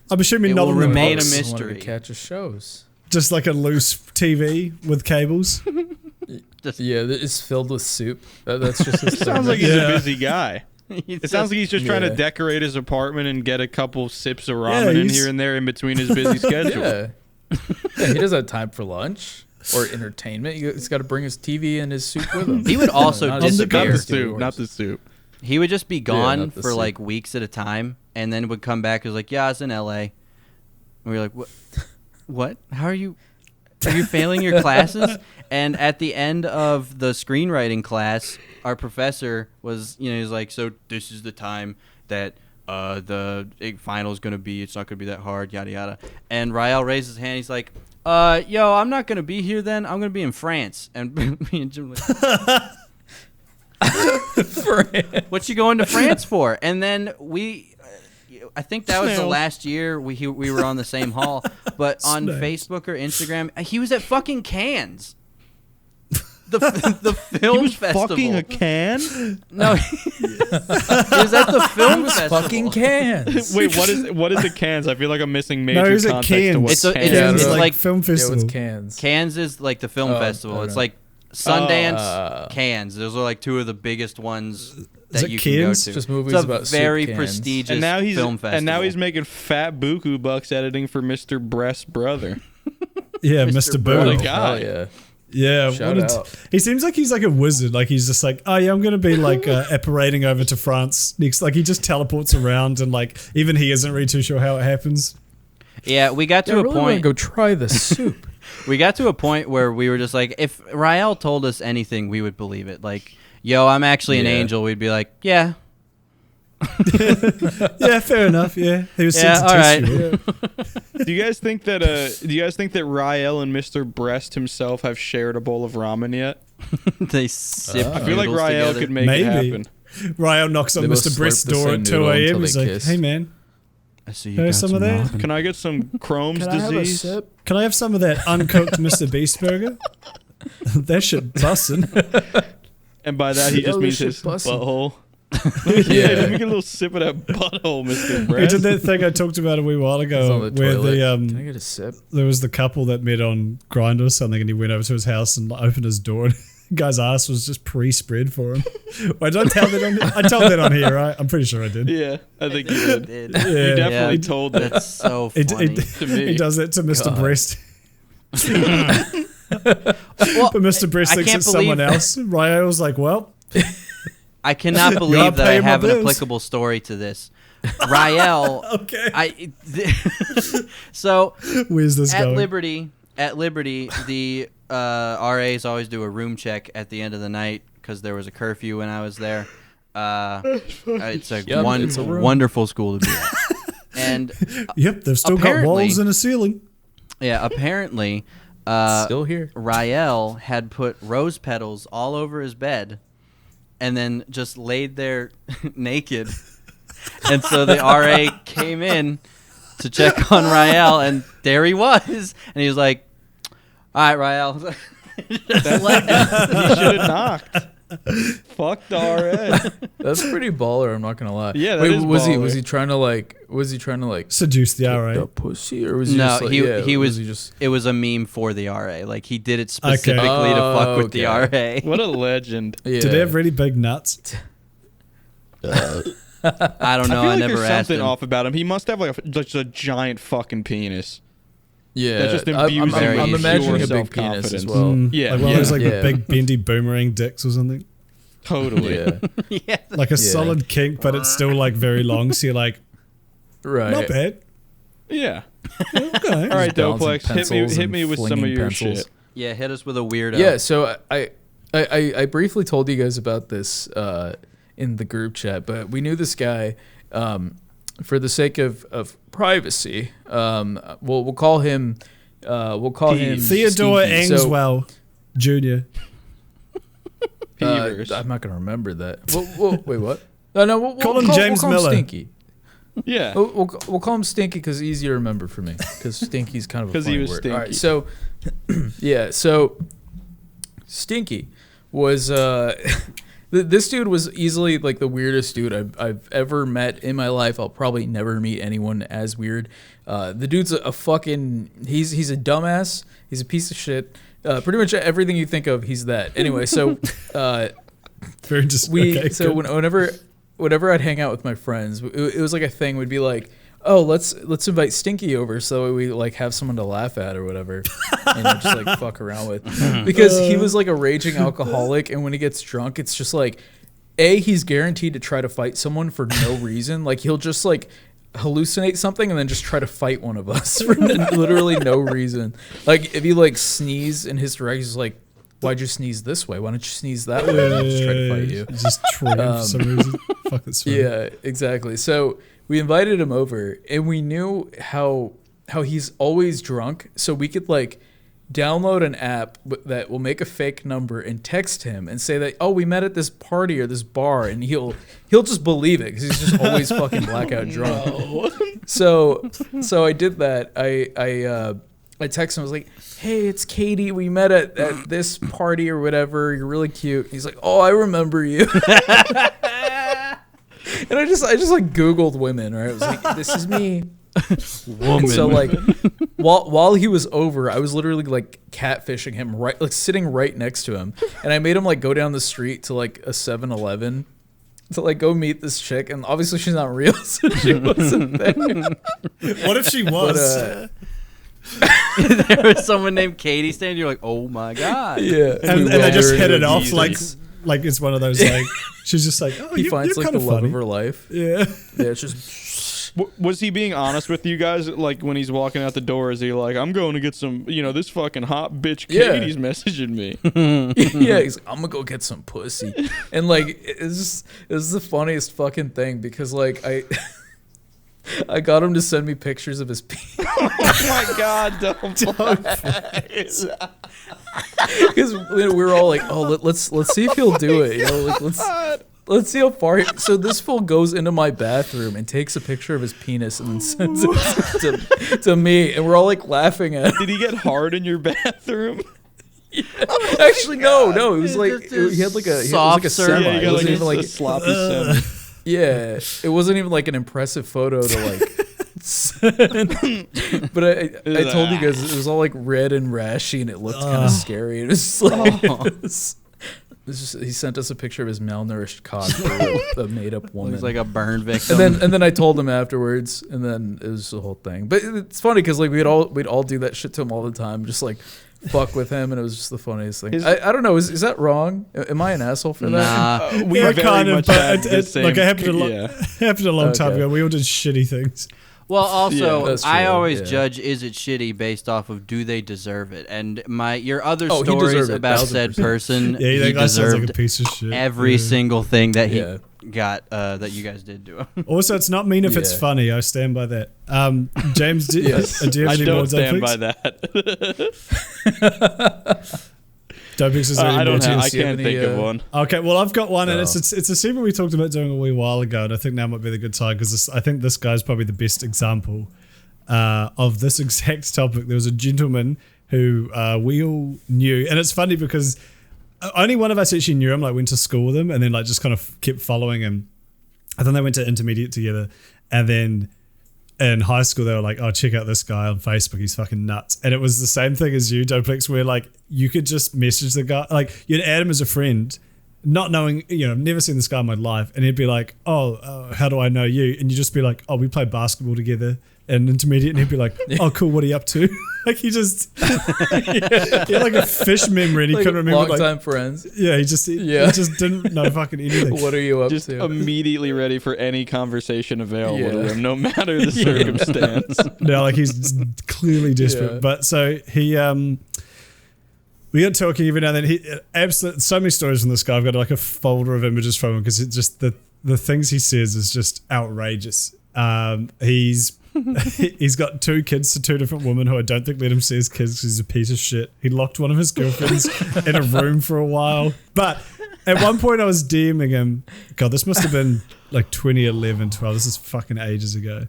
I'm assuming It not will on the remain box. a Just wanted mystery. to catch his shows. Just like a loose TV with cables. Yeah, it's filled with soup. That's just his Sounds like he's a busy guy. He's It sounds like he's just trying to Yeah. decorate his apartment and get a couple sips of Yeah, ramen in he's- here and there in between his busy schedule. Yeah. Yeah, he doesn't have time for lunch or entertainment. He's got to bring his TV and his soup with him. He would also Not disappear. Not the soup. He would just be gone not the for soup. like weeks at a time, and then would come back. He was like, "Yeah, I was in L.A." And we were like, "What? What? How are you? Are you failing your classes?" And at the end of the screenwriting class, our professor was, he's like, "So this is the time that the final is gonna be. It's not gonna be that hard, yada yada." And Rael raised his hand. He's like, yo, I'm not gonna be here then. I'm gonna be in France." And me and Jim were like, "What you going to France for?" And then I think that was the last year we were on the same hall. But on Facebook or Instagram, he was at fucking Cannes. The film festival. Fucking a can? No, he was at the film festival. Fucking cans. Wait, what is a cans? I feel like I'm missing major No, he's at context to Cannes. what It's a- Cannes it's- is. it's like film Yeah, festival. it's cans. Cannes is like the film festival. I It's don't like Sundance, Cannes. Those are like two of the biggest ones that it you can go Cannes? to. Just movies it's a about soup very cans. prestigious and now film festival. he's making fat buku bucks editing for Mr. Breast's brother. Yeah, Mr. Boo. What a Boo. guy. Oh yeah. Yeah, Shout what out. he seems like he's like a wizard. Like he's just like, oh yeah, I'm gonna be like apparating over to France next. Like he just teleports around, and like even he isn't really too sure how it happens. Yeah, we got Yeah, to I a really want to point. go try the soup. We got to a point where we were just like, if Rael told us anything, we would believe it. Like, yo, I'm actually an Yeah. angel. We'd be like, yeah. Yeah, fair enough. Yeah, he was Yeah, sent to all test right. you. Do you guys think that Rael and Mr. Breast himself have shared a bowl of ramen yet? They sip I feel like noodles Rael together. could make Maybe. it happen. Rael knocks on They both Mr. Brist's slurp the door same at 2 noodle a.m. until He's they like, kiss. hey man, I see you Can I have got some of that? ramen. Can I get some Crohn's Can I have a disease? sip? can I have some of that uncooked Mr. Beast burger? That shit bussin'. And by that he Yo, just this means shit his bussin'. butthole. Yeah. Let me get a little sip of that butthole, Mr. He Breast. did that thing I talked about a wee while He's ago on the where toilet. the Can I get a sip? there was the couple that met on Grindr or something, and he went over to his house and opened his door, and the guy's ass was just pre-spread for him. Wait, did I tell that on? I told that on here, right? I'm pretty sure I did. Yeah, I think you did. Did. Yeah. You definitely Yeah. told that. That's so He, funny. To me. he does that to Mr. God. Breast. Well, But Mr. Breast I thinks can't it's someone believe- else. Rael was like, well, I cannot gotta believe that I pay my have an bills. applicable story to this. Rael, okay. So Where's this at going? Liberty, the RAs always do a room check at the end of the night because there was a curfew when I was there. It's a, Yep, it's a room. wonderful school to be at. And Yep, they've still got apparently- walls and a ceiling. yeah, apparently, Still here. Rael had put rose petals all over his bed and then just laid there naked. And so the RA came in to check on Rael, and there he was. And he was like, all right, Rael. Just left. He should have knocked. Fuck the RA. That's pretty baller. I'm not gonna lie. Yeah, that Wait, is was baller. he trying to like Seduce the the RA. pussy, or was he No, just like, he yeah, was. he just It was a meme for the RA. Like he did it specifically to Oh, fuck with the okay. RA. What a legend. yeah. Did they have really big nuts? I don't know. I feel I, like never there's asked something him. off about him. He must have like just a giant fucking penis. Yeah, That just I'm imbues him with imagining a pure big penis as self-confidence. well. Yeah, like one of yeah. those like Yeah. big bendy boomerang dicks or something. Totally. Yeah, Yeah. Like a solid kink, but it's still like very long. So you're like, right. not bad. Yeah. Okay. All right, balancing Doplex, pencils hit and me with some flinging of your pencils. shit. Yeah, hit us with a weirdo. Yeah, so I briefly told you guys about this in the group chat, but we knew this guy for the sake of privacy. We'll call him Theodore Stinky. So, Angswell Jr. Beavers. I'm not gonna remember that. Wait, what? No, we'll Call him we'll James call him Miller. Stinky. Yeah. We'll call him Stinky because he's easier to remember for me. Because Stinky's kind of a 'Cause he funny was word. stinky. All right, so yeah, so Stinky was this dude was easily like the weirdest dude I've ever met in my life. I'll probably never meet anyone as weird. The dude's a fucking he's a dumbass. He's a piece of shit. Pretty much everything you think of, he's that. Anyway, so Very just okay, so good. whenever I'd hang out with my friends, it was like a thing. We'd be like, oh, let's invite Stinky over so we like have someone to laugh at or whatever, and just like fuck around with, because he was like a raging alcoholic, and when he gets drunk, it's just like, he's guaranteed to try to fight someone for no reason. Like he'll just like hallucinate something and then just try to fight one of us for literally no reason. Like if you like sneeze in his direction, he's like, why'd you sneeze this way? Why don't you sneeze that way? And I'll just try to fight you. Just try for some reason. Fuck, that's funny. Yeah, exactly. So we invited him over, and we knew how he's always drunk, so we could like download an app that will make a fake number and text him and say that, oh, we met at this party or this bar, and he'll just believe it because he's just always fucking blackout drunk. No. So I did that. I texted him. I was like, hey, it's Katie. We met at this party or whatever. You're really cute. He's like, oh, I remember you. And I just like Googled women, right? I was like, this is me. Woman. And so like while he was over, I was literally like catfishing him, right, like sitting right next to him. And I made him like go down the street to like a 7-Eleven to like go meet this chick. And obviously she's not real, so she wasn't there. What if she was? There was someone named Katie standing. You're like, oh my god. Yeah. And they just hit it off like it's one of those like she's just like, oh, he finds you're like kind the of love funny. of her life. Yeah. Yeah, it's just Was he being honest with you guys? Like when he's walking out the door, is he like, I'm going to get some, this fucking hot bitch Katie's messaging me. Yeah, he's like, I'm gonna go get some pussy. And like it's the funniest fucking thing because like I got him to send me pictures of his penis. Oh my god, don't Because we were all like, oh, let's see if he'll do it. Like let's see how far. So this fool goes into my bathroom and takes a picture of his penis and then sends it to me, and we're all like laughing at him. Did he get hard in your bathroom? Yeah. Actually, no. It was like he had like a semi. Yeah, It wasn't even like a sloppy semi. Yeah, it wasn't even like an impressive photo to like. But I told you guys it was all like red and rashy and it looked kind of scary. It was just like he sent us a picture of his malnourished cock for a made up woman. It was like a burn victim. And then I told him afterwards, and then it was the whole thing. But it's funny because like we'd all do that shit to him all the time, just like fuck with him, and it was just the funniest thing. I don't know, is that wrong? Am I an asshole for that? Nah, we kind of, but like it happened a long time ago. We all did shitty things. Well, also, I always yeah. judge, is it shitty based off of do they deserve it? And your other he stories deserved it, about said 1000%. person, Yeah, he that guy sounds like deserved a piece of shit. every single thing that he Yeah. got that you guys did to him. Also, it's not mean if it's Yeah. funny. I stand by that. James, do you Yes. have I any don't more stand duplex? by that. Duplex, is there any I more don't. I juice? can't any, think of one. Okay, well, I've got one, and Oh. it's a segment we talked about doing a wee while ago, and I think now might be the good time because I think this guy's probably the best example of this exact topic. There was a gentleman who we all knew, and it's funny because only one of us actually knew him, like went to school with him, and then like just kind of kept following him. I think they went to intermediate together, and then in high school they were like, oh, check out this guy on Facebook, he's fucking nuts. And it was the same thing as you, Duplex, where like you could just message the guy, like you'd add him as a friend, not knowing, I've never seen this guy in my life, and he'd be like, oh, how do I know you? And you just be like, oh, we played basketball together in intermediate, and he'd be like, oh, cool, what are you up to? Like he just he had like a fish memory, and he Like couldn't remember long-time friends. Yeah, he just didn't know fucking anything. What are you up Just to? immediately ready for any conversation available Yeah. to him, no matter the circumstance. No, like he's clearly desperate. Yeah. But so he we got talking every now and then. He absolutely so many stories from this guy. I've got like a folder of images from him because it's just the things he says is just outrageous. He's got 2 kids to 2 different women who I don't think let him see his kids because he's a piece of shit. He locked one of his girlfriends in a room for a while. But at one point I was DMing him. God, this must have been like 2011, 12. This is fucking ages ago.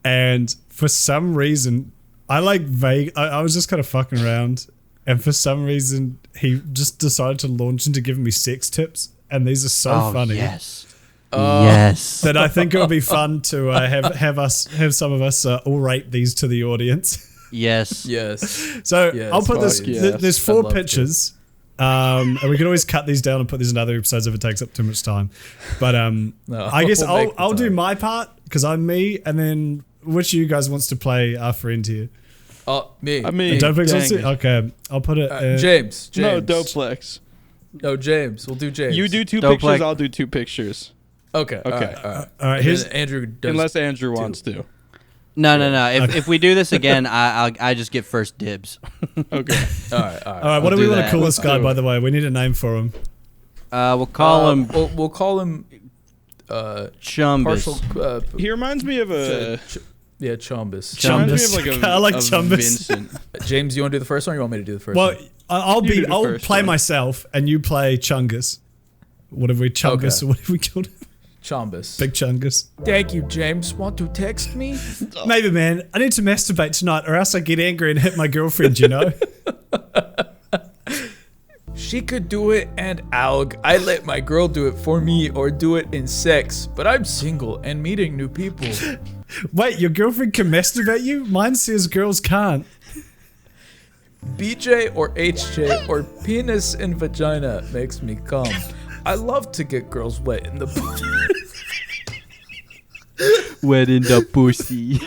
And for some reason, I was just kind of fucking around. And for some reason, he just decided to launch into giving me sex tips. And these are so funny. Yes. Yes. That I think it would be fun to have some of us all rate these to the audience. Yes. Yes. So Yes, I'll put this. fuck yes. There's I'd 4 love to. pictures, and we can always cut these down and put these in other episodes if it takes up too much time. But No, I guess we'll make the I'll do time. my part because I'm me, and then which of you guys wants to play our friend here? Me. I mean, Duplex wants dang to? Okay, I'll put it. James. No, duplex. No, James. We'll do James. You do 2 Duplex. pictures, I'll do 2 pictures. Okay. Okay. All right. All right, And here's then Andrew does Unless Andrew wants to. No. If we do this again, I just get first dibs. Okay. All right. all right. What do I'll we do want to that. call this guy? By the way, we need a name for him. We'll call him We'll call him. Chumbus. Partial. He reminds me of a. Chumbus. He reminds me of Chumbus. like a I like a Chumbus. Vincent. James, you want to do the first one, or you want me to do the first Well, one? I'll You do the I'll first play one. myself, and you play Chungus. What have we Chungus? Okay. Or what have we called him? Chumbus. Big Chungus. Thank you, James. Want to text me? Maybe, man. I need to masturbate tonight, or else I get angry and hit my girlfriend. You know. She could do it, and Alg. I let my girl do it for me or do it in sex, but I'm single and meeting new people. Wait, your girlfriend can masturbate you? Mine says girls can't. BJ or HJ or penis and vagina makes me come. I love to get girls wet in the Wet in the pussy.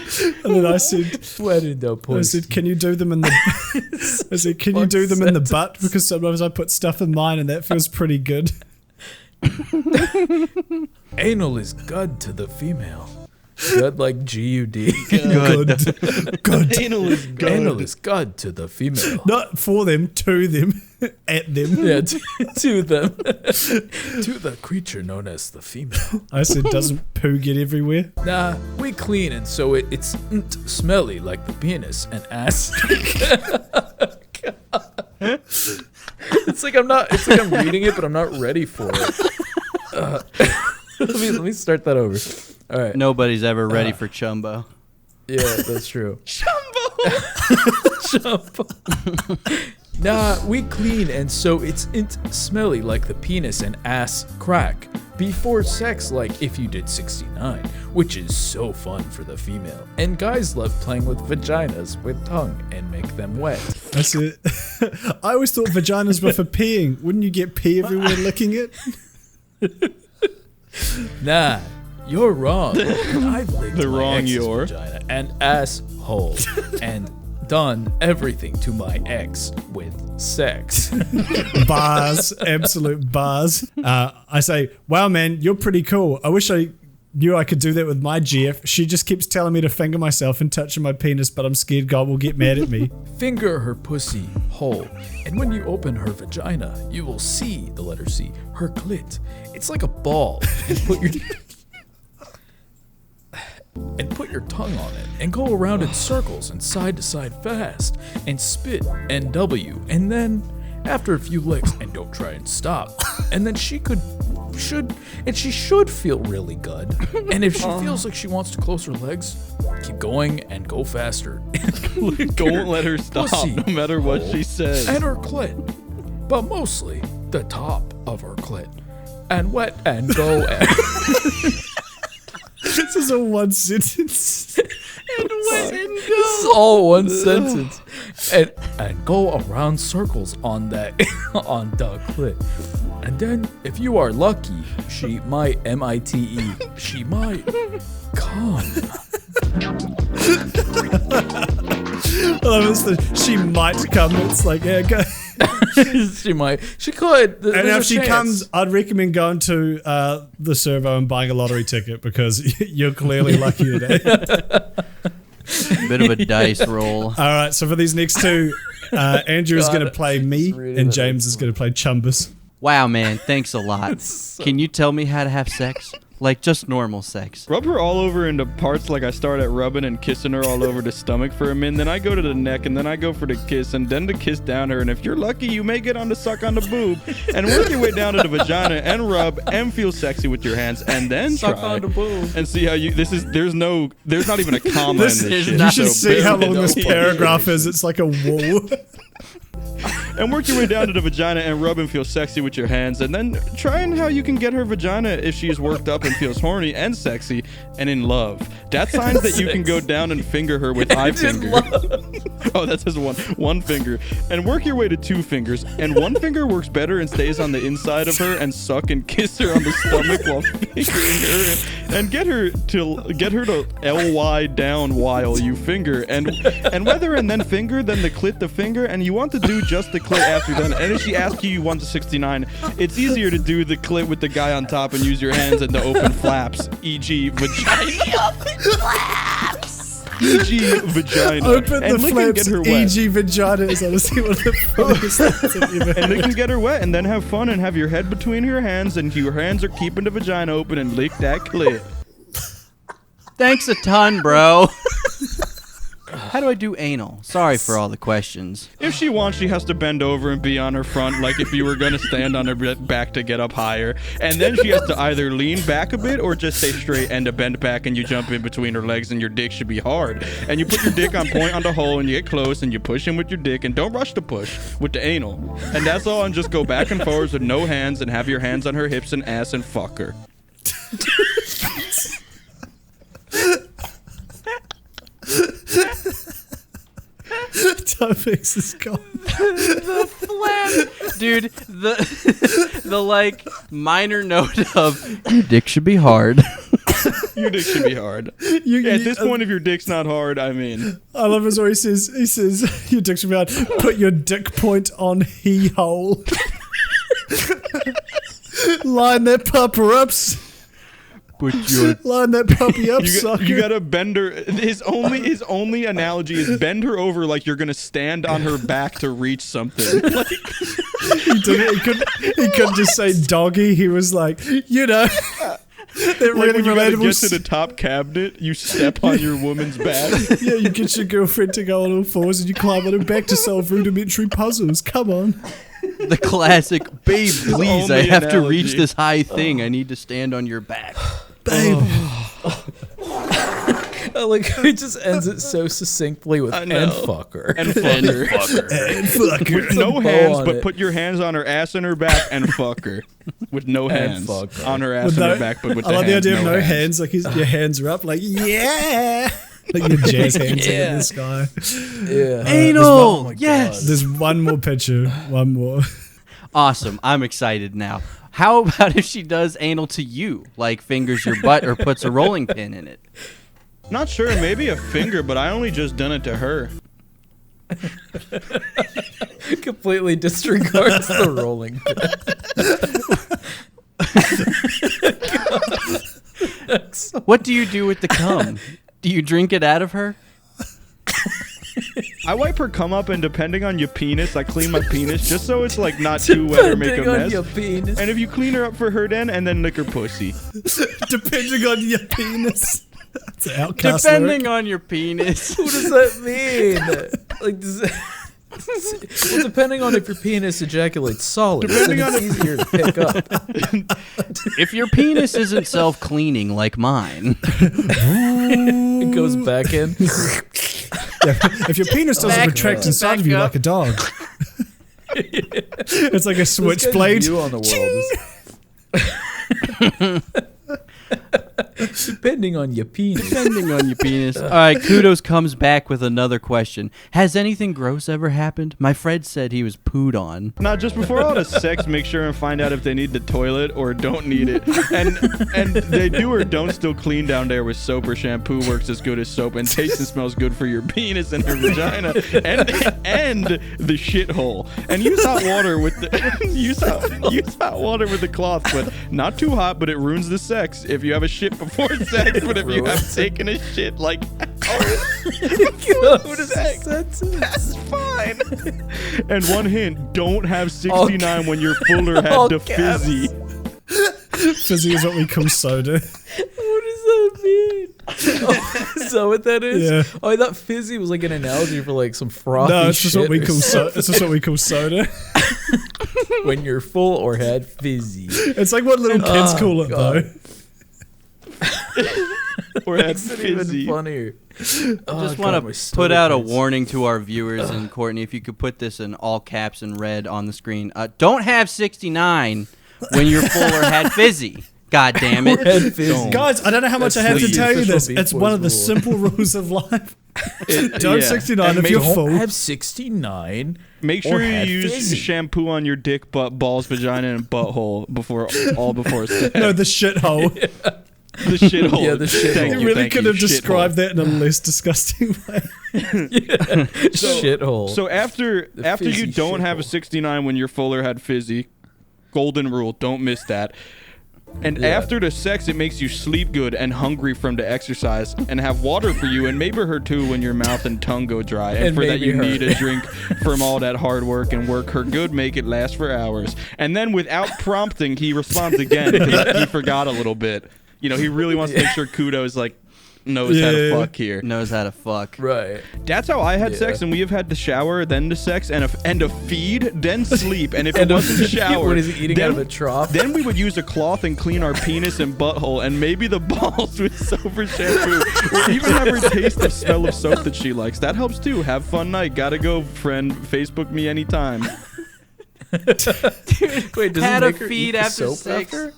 And then I said, wet in the I pussy. said, can you do them in the? I said, can you do them in the butt? Because sometimes I put stuff in mine, and that feels pretty good. Anal is good to the female. Good like G-U-D. Good. Anal is good. Anal is good to the female. Not for them, to them, at them. Yeah, to them. To the creature known as the female. I said, doesn't poo get everywhere? Nah, we clean and so it's smelly like the penis and ass. It's like I'm reading it, but I'm not ready for it. Let me start that over. All right. Nobody's ever ready for Chumbo. Yeah, that's true. Chumbo. Nah, we clean and so it's smelly like the penis and ass crack. Before sex, like if you did 69, which is so fun for the female. And guys love playing with vaginas with tongue and make them wet. That's it. I always thought vaginas were for peeing. Wouldn't you get pee everywhere licking it? Nah, you're wrong. I've licked The my wrong ex's you're. vagina and asshole and done everything to my ex with sex. Bars, absolute bars. I say, wow, man, you're pretty cool. I wish I knew I could do that with my GF. She just keeps telling me to finger myself and touching my penis, but I'm scared God will get mad at me. Finger her pussy hole, and when you open her vagina, you will see the letter C, her clit. It's like a ball, and put your tongue on it, and go around in circles and side to side fast, and spit NW, and then after a few licks, and don't try and stop, and then she should feel really good. And if she feels like she wants to close her legs, keep going and go faster. Don't let her stop, Pussy no matter what she says. and her clit, but mostly the top of her clit, and wet and go. This is all one sentence. This is all one sentence, and go around circles on that on the clit, and then if you are lucky, she might M-I-T-E. She might come. She might come. It's like, yeah, go. She could. And if she comes, I'd recommend going to the servo and buying a lottery ticket because you're clearly lucky today. Bit of a dice roll. All right, so for these next two, Andrew is going to play me and James is going to play Chumbus. Wow, man, thanks a lot. Can you tell me how to have sex? Like, just normal sex. Rub her all over into parts, like I start at rubbing and kissing her all over the stomach for a minute. Then I go to the neck, and then I go for the kiss, and then the kiss down her. And if you're lucky, you may get on the suck on the boob, and work your way down to the vagina, and rub, and feel sexy with your hands, and then Suck try on the boob. and see how you. There's not even a comma in this shit. You should so see how bear long with this me. paragraph is. It's like a wall. And work your way down to the vagina and rub and feel sexy with your hands. And then try and how you can get her vagina if she is worked up and feels horny and sexy and in love. That's signs that you can go down and finger her with eye finger. Oh, that says one finger. And work your way to 2 fingers. And 1 finger works better and stays on the inside of her and suck and kiss her on the stomach while fingering her. And get her to ly down while you finger. And whether and then finger, then the clit the finger. And you want to do just the clit after you're done. And if she asks you want the 69, it's easier to do the clit with the guy on top and use your hands and the open flaps, e.g. vagina. E.g. vagina. Open and the lick and flaps, get her wet. E.g. vagina is honestly one of the funniest things I've ever And heard. lick and get her wet, and then have fun and have your head between her hands, and your hands are keeping the vagina open, and lick that clit. Thanks a ton, bro. How do I do anal? Sorry for all the questions. If she wants, she has to bend over and be on her front, like if you were going to stand on her back to get up higher. And then she has to either lean back a bit or just stay straight and to bend back, and you jump in between her legs, and your dick should be hard. And you put your dick on point on the hole, and you get close, and you push in with your dick, and don't rush to push with the anal. And that's all, and just go back and forwards with no hands, and have your hands on her hips and ass and fuck her. Topics is gone. The flap, dude. The like minor note of your dick should be hard. Your dick should be hard. At this point, if your dick's not hard, I mean, I love his voice. He says, your dick should be hard. Put your dick point on he hole. Line that pupper ups. Line that puppy up, sucker. You gotta bend her. His only analogy is bend her over like you're gonna stand on her back to reach something. Like, He couldn't just say doggy. He was like, you know. They're like really when you gotta relatable. get to the top cabinet, you step on your woman's back. Yeah, you get your girlfriend to go on all fours and you climb on her back to solve rudimentary puzzles. Come on. The classic, babe, please, I only have to analogy. reach this high thing. I need to stand on your back. Babe. Like he just ends it so succinctly with know. and fucker. And fuck her. And fuck her. With no bow hands, on but it. put your hands on her ass and her back and fuck her. With no hands fuck her. on her ass and her back, but with I the love the hands, idea of no hands. Like your hands are up, like, yeah. Like your jazz hands are in the sky. Yeah. Anal! Yes! There's one more picture. One more. Awesome. I'm excited now. How about if she does anal to you? Like fingers your butt or puts a rolling pin in it? Not sure, maybe a finger, but I only just done it to her. Completely disregards the rolling pin. What do you do with the cum? Do you drink it out of her? I wipe her cum up, and depending on your penis, I clean my penis just so it's like not too wet or make a Depending on mess. your penis. And if you clean her up for her then, and then lick her pussy. Depending on your penis. That's an outcast Depending lyric. on your penis. What does that mean? Like, does it, well, depending on if your penis ejaculates solid, Depending then it's easier to pick up. If your penis isn't self-cleaning like mine. It goes back in. Yeah, if your penis doesn't Back retract up. inside Back of you up. like a dog. It's like a This guy's switchblade. view on the world is depending on your penis. Depending on your penis. All right, Kudos comes back with another question. Has anything gross ever happened? My friend said he was pooed on. Now, just before all the sex, make sure and find out if they need the toilet or don't need it. And they do or don't still clean down there with soap or shampoo works as good as soap and tastes and smells good for your penis and her vagina and the shithole. And use hot water with the use hot water with the cloth, but not too hot, but it ruins the sex if you have a shit before sex. But if you have taken a shit like What is sex, that's fine. And one hint: don't have 69 when you're fuller had All the caps. fizzy. Fizzy is what we call soda. What does that mean? Oh, is that what that is? Yeah. Oh, I thought fizzy was like an analogy for like some frothy No, it's just shit what we or call something. It's just what we call soda. When you're full or had fizzy. It's like what little kids call it God. though. Or had Makes it even fizzy. funnier. Oh, Just God, want my to stomach put out a hurts. warning to our viewers, and Courtney, if you could put this in all caps and red on the screen. Don't have 69 when you're full or had fizzy. God damn Or it. had fizzy. Don't. Guys, I don't know how much That's I have to the tell you official this. It's Beefboys one of the rule. simple rules of life. Don't 69 if you're full. Have 69. Make or sure you have use fizzy. shampoo on your dick, butt, balls, vagina, and butthole before sex. No, the shithole. The shithole. Yeah, the shithole. Thank You really thank could you, have described that in a less disgusting way. Shithole. So after you fizzy don't have a shithole. 69 when you're full or had fizzy, golden rule, don't miss that. And after the sex, it makes you sleep good and hungry from the exercise, and have water for you, and maybe her too when your mouth and tongue go dry. And for that, maybe you her. need a drink from all that hard work, and work her good, make it last for hours. And then without prompting, he responds again because he forgot a little bit. You know, he really wants to make sure Kudos knows how to fuck here. Knows how to fuck. Right. That's how I had sex, and we have had the shower, then the sex, and a feed, then sleep. And if it wasn't shower, What is he eating then, out of a trough? Then we would use a cloth and clean our penis and butthole, and maybe the balls with soap or shampoo, or even have her taste the smell of soap that she likes. That helps too. Have fun night. Gotta go, friend. Facebook me anytime. Wait, does Had it a make her feed eat the after soap sex. after?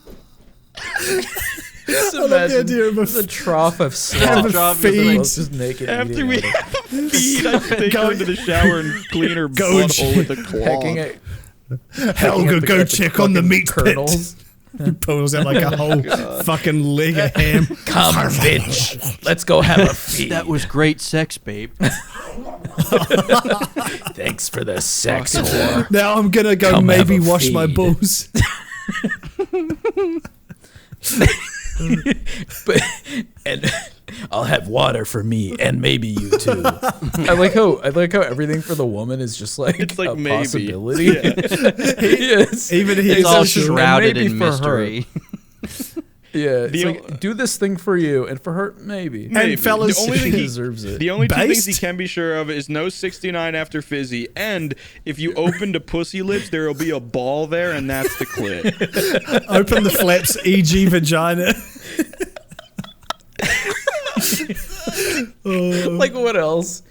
I love the idea of the trough of Have slop. a feed. Just naked After eating we out of it. have a feed, I take her into the shower and clean her Go butthole with a cloth. Pecking at, Helga, at go at check on the fucking meat kernels. pit. He pulls out like a whole fucking leg of ham. Come, bitch. Let's go have a feed. That was great sex, babe. Thanks for the sex, whore. Now I'm gonna go Come maybe have a wash my feed. balls. But and I'll have water for me and maybe you too. I like how everything for the woman is just like It's like a maybe. possibility. Yeah. Yes. Even he It's is all also- shrouded maybe in for her. mystery. Yeah, it's The like do this thing for you, and for her maybe. And fellas, the only She thing deserves it. The only two things he Based? can be sure of is no 69 after fizzy, and if you open the pussy lips, there will be a ball there, and that's the clit. open the flaps, e.g. vagina. Like what else?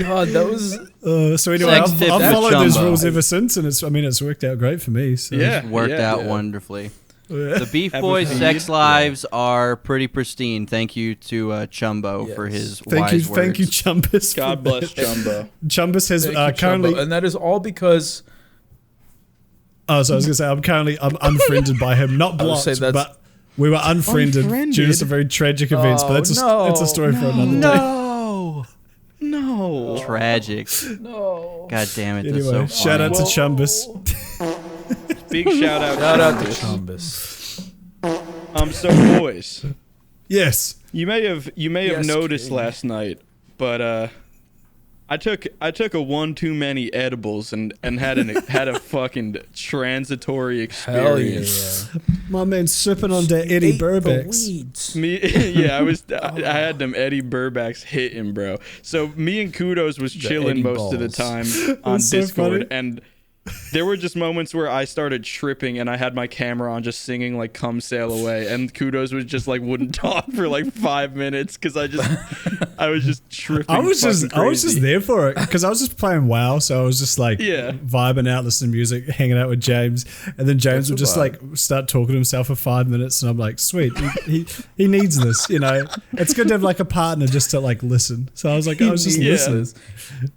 God, that was So anyway, Sex I've tips with followed those Chumbo. rules ever since, and it's worked out great for me. So. Yeah, Worked yeah. out wonderfully. Yeah. The Beef Have a Boys' feed. sex lives are pretty pristine. Thank you to Chumbo for Yes. his Thank wise you, words. thank you, Chumbus. God bless Jumbo. Chumbus has Thank you, currently. Chumbo. And that is all because Oh, so I was gonna say I'm unfriended by him, not I would say blocked, that's- but we were unfriended, due to some very tragic events. But that's it's a story for another day. No. Tragic. no. God damn it. Anyway, That's so shout funny. out to Chumbus. Big shout out. Shout out to Chumbus. Chumbus. So boys, Yes. you may have Yes, noticed King. last night, but I took a one too many edibles and had a fucking transitory Hell experience. yeah. My man sipping on that Eddie Burbacks. Me, yeah, I had them Eddie Burbacks hitting, bro. So me and Kudos was chilling Eddie most of the balls. time on That's so Discord, funny. and there were just moments where I started tripping and I had my camera on just singing like "Come Sail Away," and Kudos was just like wouldn't talk for like 5 minutes because I was just tripping. I was just crazy. there for it because I was just playing WoW, so I was just like Yeah. vibing out, listening to music, hanging out with James, and then James would just like start talking to himself for 5 minutes, and I'm like, sweet, he needs this, you know. It's good to have like a partner just to like listen. So I was like, I was just Yeah. listening.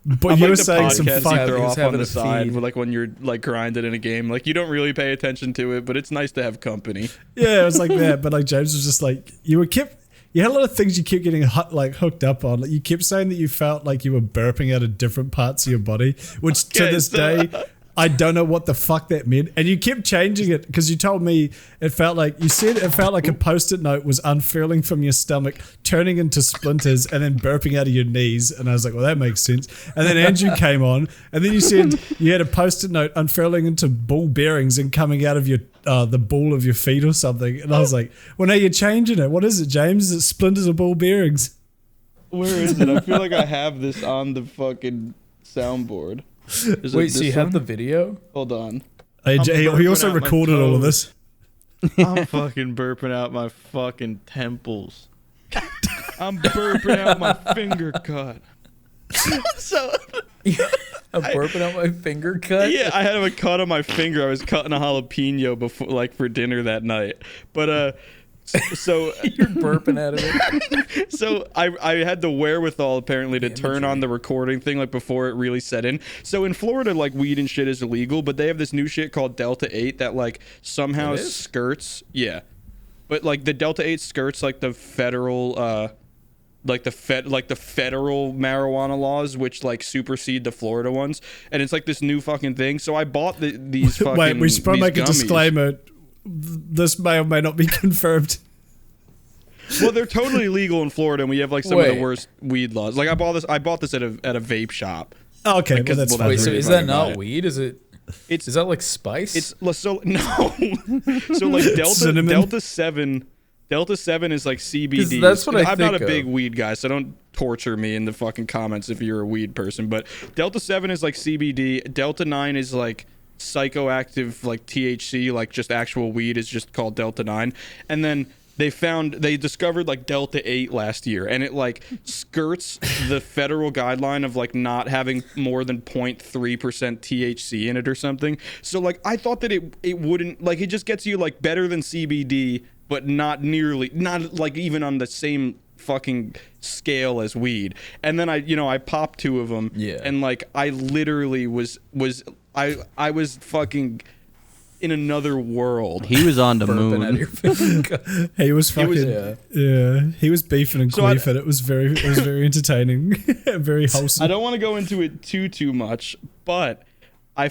But I'm you like were the saying some podcast fun. you throw he was off on having the a side, feed. like when you're like grinding in a game. Like you don't really pay attention to it, but it's nice to have company. Yeah, it was like that. But like James was just like you had a lot of things you kept getting hooked up on. Like you kept saying that you felt like you were burping out of different parts of your body, which to Okay, this so- day I don't know what the fuck that meant. And you kept changing it because you told me it felt like a post-it note was unfurling from your stomach, turning into splinters, and then burping out of your knees. And I was like, well, that makes sense. And then Andrew came on, and then you said you had a post-it note unfurling into ball bearings and coming out of your the ball of your feet or something. And I was like, well, now you're changing it. What is it, James? Is it splinters or ball bearings? Where is it? I feel like I have this on the fucking soundboard. Is it Wait, so this you have one? the video? Hold on. He burping also out my recorded all of toes. this. I'm fucking burping out my fucking temples. I'm burping out my finger cut. So I'm burping out my finger cut? yeah, I had a cut on my finger. I was cutting a jalapeno before, like for dinner that night. But So You're burping out of it. So I had the wherewithal apparently to turn on the recording thing like before it really set in. So in Florida, like weed and shit is illegal, but they have this new shit called Delta 8 that like somehow skirts. Yeah, but like the Delta 8 skirts like the federal like the federal marijuana laws, which like supersede the Florida ones, and it's like this new fucking thing. So I bought these fucking. Wait, we should probably make a gummies. disclaimer. This may or may not be confirmed. Well, they're totally legal in Florida, and we have like some of the worst weed laws. Like I bought this at a vape shop. Oh, okay, Like, well, that's fine. Wait, so is that not weed? Is it? Is that like spice? It's so no. So like Delta 7 is like CBD. That's what I'm not a think big of. weed guy, so don't torture me in the fucking comments if you're a weed person. But Delta 7 is like CBD. Delta 9 is like psychoactive, like THC, like just actual weed is just called Delta 9. And then they discovered like Delta 8 last year, and it like skirts the federal guideline of like not having more than 0.3% THC in it or something. So like I thought that it wouldn't, like it just gets you like better than CBD, but not like even on the same fucking scale as weed. And then I popped 2 of them, and like I literally was fucking in another world. He was on the moon. He was fucking he was beefing and queefing. It was very entertaining, very wholesome. I don't want to go into it too much, but I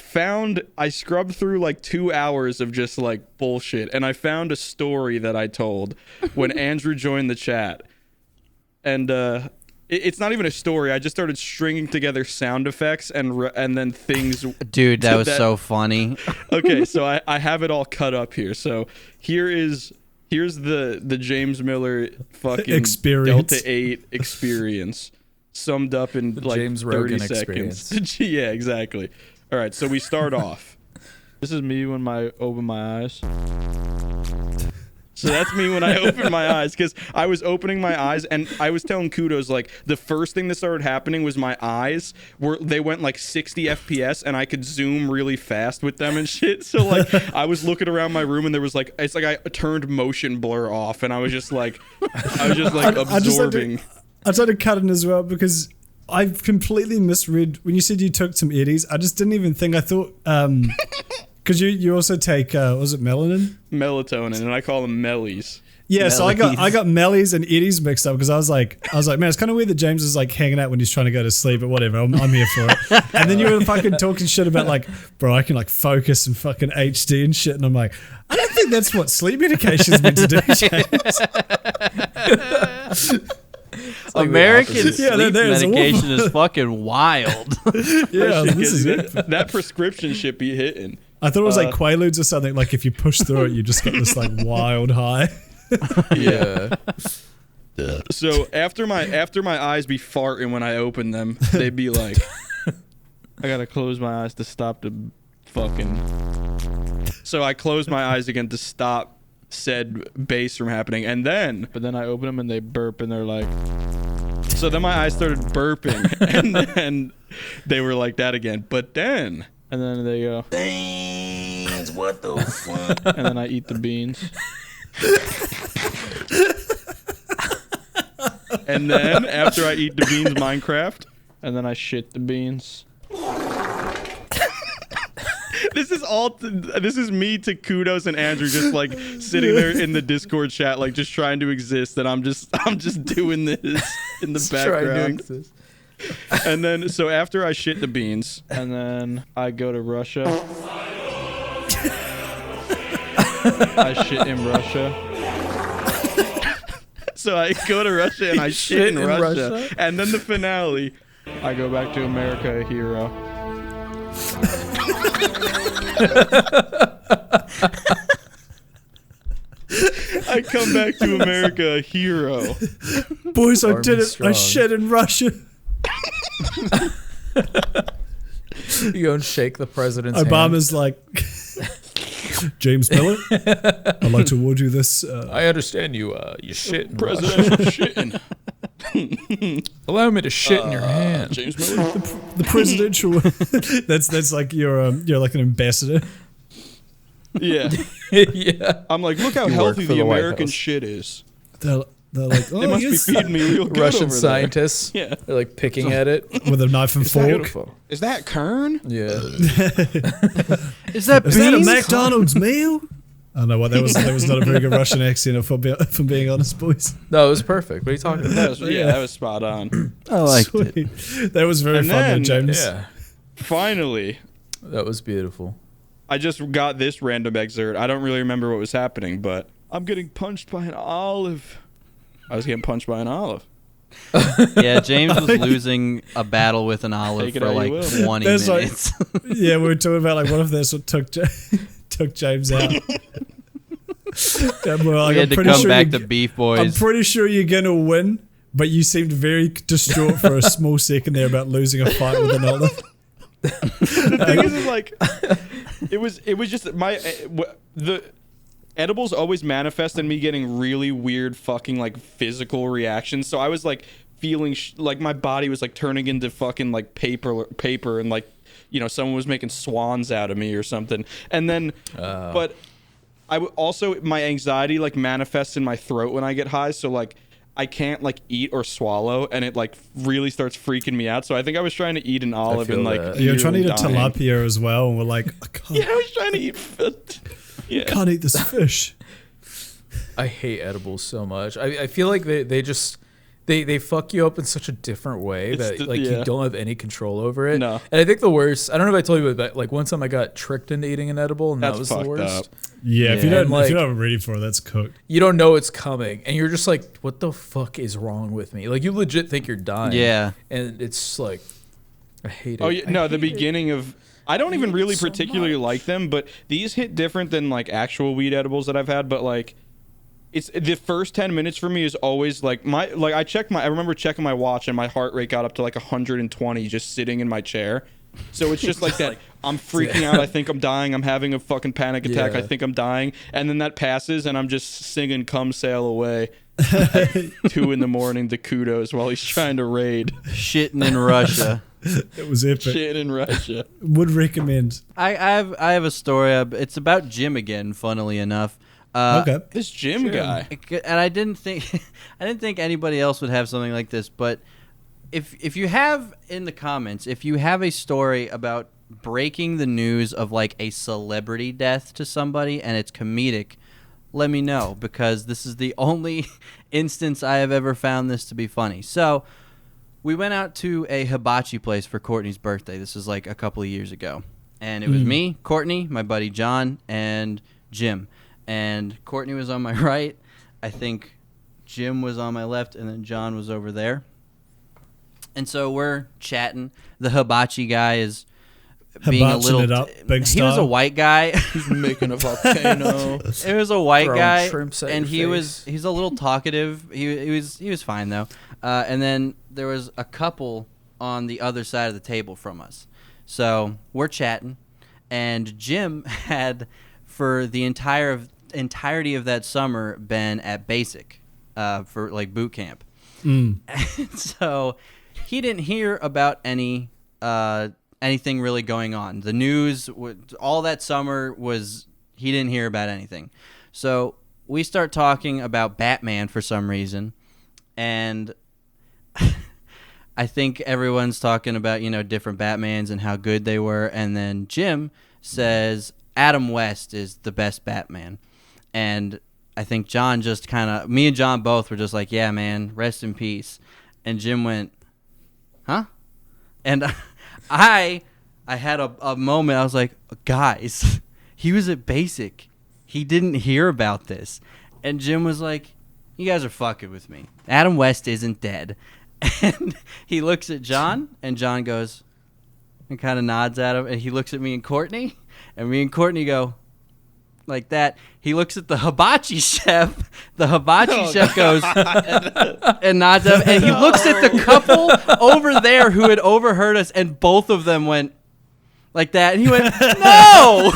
scrubbed through like 2 hours of just like bullshit, and I found a story that I told when Andrew joined the chat, and it's not even a story. I just started stringing together sound effects and then things. Dude, that was so funny. Okay, so I have it all cut up here. So here's the James Miller fucking experience. Delta 8 experience summed up in like James 30 Rogan seconds. experience. Yeah, exactly. All right, so we start off. This is me when I open my eyes. So that's me when I open my eyes, because I was opening my eyes and I was telling Kudos, like, the first thing that started happening was my eyes they went like 60 FPS and I could zoom really fast with them and shit. So like I was looking around my room and there was like, it's like I turned motion blur off and I was just like absorbing. I tried to cut in as well because I've completely misread when you said you took some eddies. I just didn't even think. I thought because you also take was it melatonin, and I call them mellies. Yeah, so I got mellies and eddies mixed up because I was like, man, it's kind of weird that James is like hanging out when he's trying to go to sleep, but whatever, I'm here for it. And then you were fucking talking shit about like, bro, I can like focus and fucking HD and shit, and I'm like, I don't think that's what sleep medication is meant to do, James. Like American sleep medication medication is fucking wild. Yeah, this is it. That prescription should be hitting. I thought it was like Quaaludes or something. Like if you push through it, you just got this like wild high. Yeah. So after my eyes be farting when I open them, they'd be like, I gotta close my eyes to stop the fucking. So I close my eyes again to stop said bass from happening, but then I open them and they burp and they're like. So then my eyes started burping, and then they were like that again. But then, and then they go, beans, what the fuck? And then I eat the beans. And then after I eat the beans, Minecraft, and then I shit the beans. This is me to Kudos and Andrew just like sitting there in the Discord chat, like just trying to exist, and I'm just doing this in the background. And then so after I shit the beans, and then I go to Russia. I shit in Russia. So I go to Russia and I shit in Russia. And then the finale, I go back to America a hero. I come back to America a hero. Boys, I did it. Strong. I shit in Russia. You go and shake the president's Obama's hand. Like, James Miller, I'd like to award you this. I understand you. You shit in presidential shitting. Allow me to shit in your hand, James Miller. The presidential. That's like you're like an ambassador. Yeah. Yeah. I'm like, look how You work healthy for the the White American House. shit is. They're like, oh, They must yes. be feeding me real good Russian over scientists. There. Yeah. They're like picking at it. with a knife and fork. Beautiful. Is that Kern? Yeah. Is that Is that a beans? McDonald's meal? I don't know what that was. That was not a very good Russian accent, if I'm being honest, boys. No, it was perfect. What are you talking about? That was spot on. I liked it. Sweet. That was very And fun, then- James. Yeah. Finally, That was beautiful. I just got this random excerpt. I don't really remember what was happening, but I'm getting punched by an olive. I was getting punched by an olive. Yeah, James was losing a battle with an olive Take it for how you like will. 20 That's like- minutes. Yeah, we were talking about like what if that's what took James out. Yeah, well, like, we had to I'm pretty come sure back you- to Beef I'm Boys. pretty sure you're gonna win, but you seemed very distraught for a small second there about losing a fight with an olive. The thing is like, it was just the edibles always manifest in me getting really weird fucking like physical reactions. So I was like feeling like my body was like turning into fucking like paper and like, you know, someone was making swans out of me or something. And then, but also my anxiety like manifests in my throat when I get high. So like I can't like eat or swallow, and it like really starts freaking me out. So I think I was trying to eat an olive feel and like that. You're trying to eat a nearly dying. tilapia as well, and we're like, Yeah, I was trying to eat. Yeah. can't eat this fish. I hate edibles so much. I feel like they just they fuck you up in such a different way that like you don't have any control over it. No. And I think the worst, I don't know if I told you about that, like one time I got tricked into eating an edible and That's that was the fucked worst. up. Yeah, if you Yeah. don't, And, like- if you're not ready for it, that's cooked. You don't know it's coming and you're just like, what the fuck is wrong with me? Like you legit think you're dying. Yeah. And it's like, I hate it. Oh yeah, I no, the hate it. beginning of I don't even hate it really so particularly much. like them, but these hit different than like actual weed edibles that I've had. But like, it's the first 10 minutes for me is always like I remember checking my watch and my heart rate got up to like 120 just sitting in my chair. So it's just like that. I'm freaking out. I think I'm dying. I'm having a fucking panic attack. Yeah. I think I'm dying. And then that passes, and I'm just singing "Come Sail Away" at 2 a.m. to Kudos while he's trying to raid. Shitting in Russia. It was epic. Shit in Russia. Would recommend. I have a story. It's about Jim again. Funnily enough. Okay. This gym guy. And I didn't think anybody else would have something like this, but if you have in the comments, if you have a story about breaking the news of like a celebrity death to somebody and it's comedic, let me know, because this is the only instance I have ever found this to be funny. So we went out to a hibachi place for Courtney's birthday. This was like a couple of years ago, and it was me, Courtney, my buddy John, and Jim. And Courtney was on my right. I think Jim was on my left, and then John was over there. And so we're chatting. The hibachi guy is being a Hibachiing little. it up, big he was a style. white guy. He's making a volcano. It was a white Throwing guy, shrimps at and your he's a little talkative. He was fine though. And then there was a couple on the other side of the table from us. So we're chatting, and Jim had for the entirety of that summer been at Basic for like boot camp. So he didn't hear about anything really going on. The news, all that summer was, he didn't hear about anything. So we start talking about Batman for some reason, and I think everyone's talking about, different Batmans and how good they were, and then Jim says Adam West is the best Batman. And I think John just me and John both were just like, yeah, man, rest in peace. And Jim went, huh? And I had a moment. I was like, guys, he was at Basic. He didn't hear about this. And Jim was like, you guys are fucking with me. Adam West isn't dead. And he looks at John, and John goes and kind of nods at him. And he looks at me and Courtney, and me and Courtney go like that. He looks at the hibachi chef. The hibachi chef goes and nods at him. And he looks at the couple over there who had overheard us, and both of them went like that. And he went, no!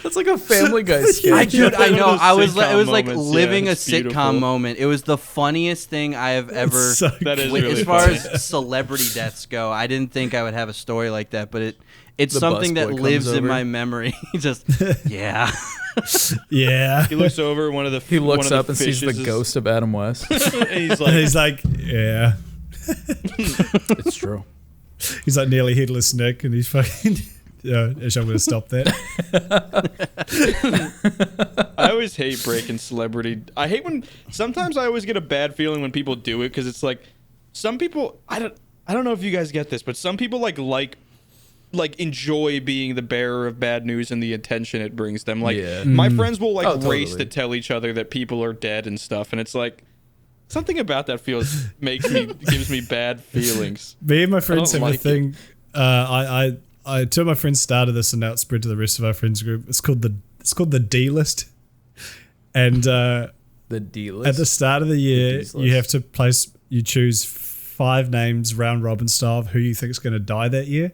That's like a Family Guy sketch. I know. Those I was. It sitcom was like moments, living yeah, a it's sitcom beautiful. moment. It was the funniest thing I have ever. So That is With- really as far funny. as celebrity deaths go, I didn't think I would have a story like that, but it's The something that busboy lives comes in over. my memory. Just yeah. yeah. He looks over one of the. He looks one of up and sees the fishes is- ghost of Adam West. and he's And like, he's like, yeah. It's true. He's like nearly headless Nick, and he's fucking. Yeah, actually, I'm going to stop that. I always hate breaking celebrity. I hate when sometimes I always get a bad feeling when people do it because it's like some people. I don't know if you guys get this, but some people like enjoy being the bearer of bad news and the attention it brings them. Like Yeah. my friends will like Oh, race totally. to tell each other that people are dead and stuff, and it's like something about that gives me bad feelings. Me and my friends don't have a like thing. Two of my friends started this, and now it's spread to the rest of our friends group. It's called the D list, and The D list. at the start of the year, D's you list. have to choose 5 names round robin style of who you think is going to die that year,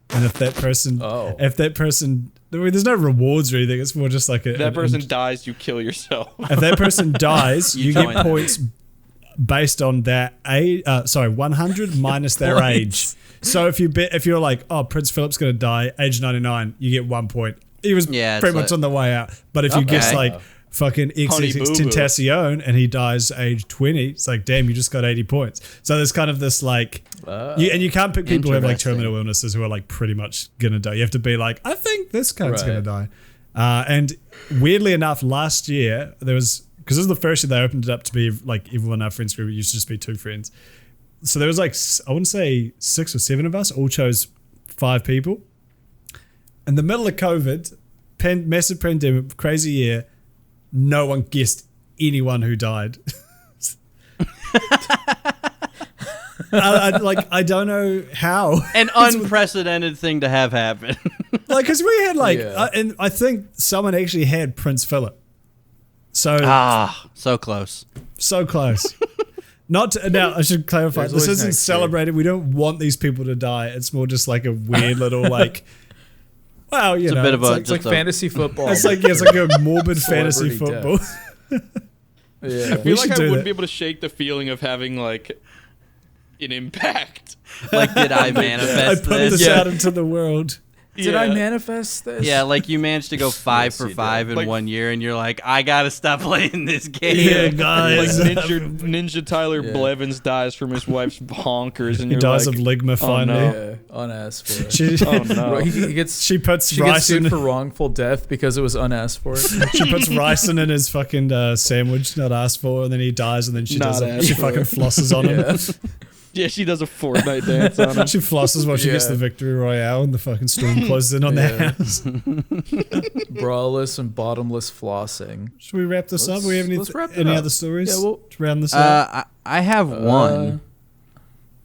and if that person, Oh. I mean, there's no rewards or anything. It's more just like That person dies, you kill yourself. If that person dies, you join get that. points based on their age. 100 minus their age. So if you're like, oh, Prince Philip's gonna die, age 99, you get 1 point. He was Yeah, pretty it's much like- on the way out. But if you guess Okay. like fucking Honey XXX Boo Boo. Tentacion and he dies age 20, it's like, damn, you just got 80 points. So there's kind of this like, you can't pick people who have like Interesting. terminal illnesses who are like pretty much gonna die. You have to be like, I think this cunt's Right. gonna die. And weirdly enough, last year there was, because this was the first year they opened it up to be like everyone in our friends group. It used to just be 2 friends. So there was like, I wouldn't say 6 or 7 of us, all chose 5 people. In the middle of COVID, massive pandemic, crazy year, no one guessed anyone who died. I don't know how. An unprecedented thing to have happen. Like, because we had like, Yeah. and I think someone actually had Prince Philip. So So close. so close. Not to, now. I should clarify. There's This always isn't next year. celebrated. We don't want these people to die. It's more just like a weird little like. Well, you It's know, a bit of it's a. like, It's like just a- fantasy football. it's like a morbid fantasy Celebrity football. yeah. I feel should like I do wouldn't that. be able to shake the feeling of having like an impact. like, did I I manifest put this? this out into the world. Did I Yeah. manifest this? Yeah, like you managed to go 5 Yes, for you did. 5 in Like- 1 year, and you're like, I gotta stop playing this game. Yeah, Like guys. Ninja Tyler Yeah. Blevins dies from his wife's honkers, and He you're dies like, of ligma finally. no. Yeah, unasked for. She, oh no. He gets she puts she gets ricin. sued for wrongful death because it was unasked for. She puts ricin in his fucking sandwich, not asked for, and then he dies, and then she Not does. asked She for. fucking flosses on him. Yeah. Yeah, she does a Fortnite dance on him. She flosses while she gets Yeah. the victory royale, and the fucking storm closes in on their Yeah. house. Braless and bottomless flossing. Should we wrap this up? We have Let's wrap it any up. other stories? Yeah, well- to round this up. I have one.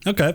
Okay.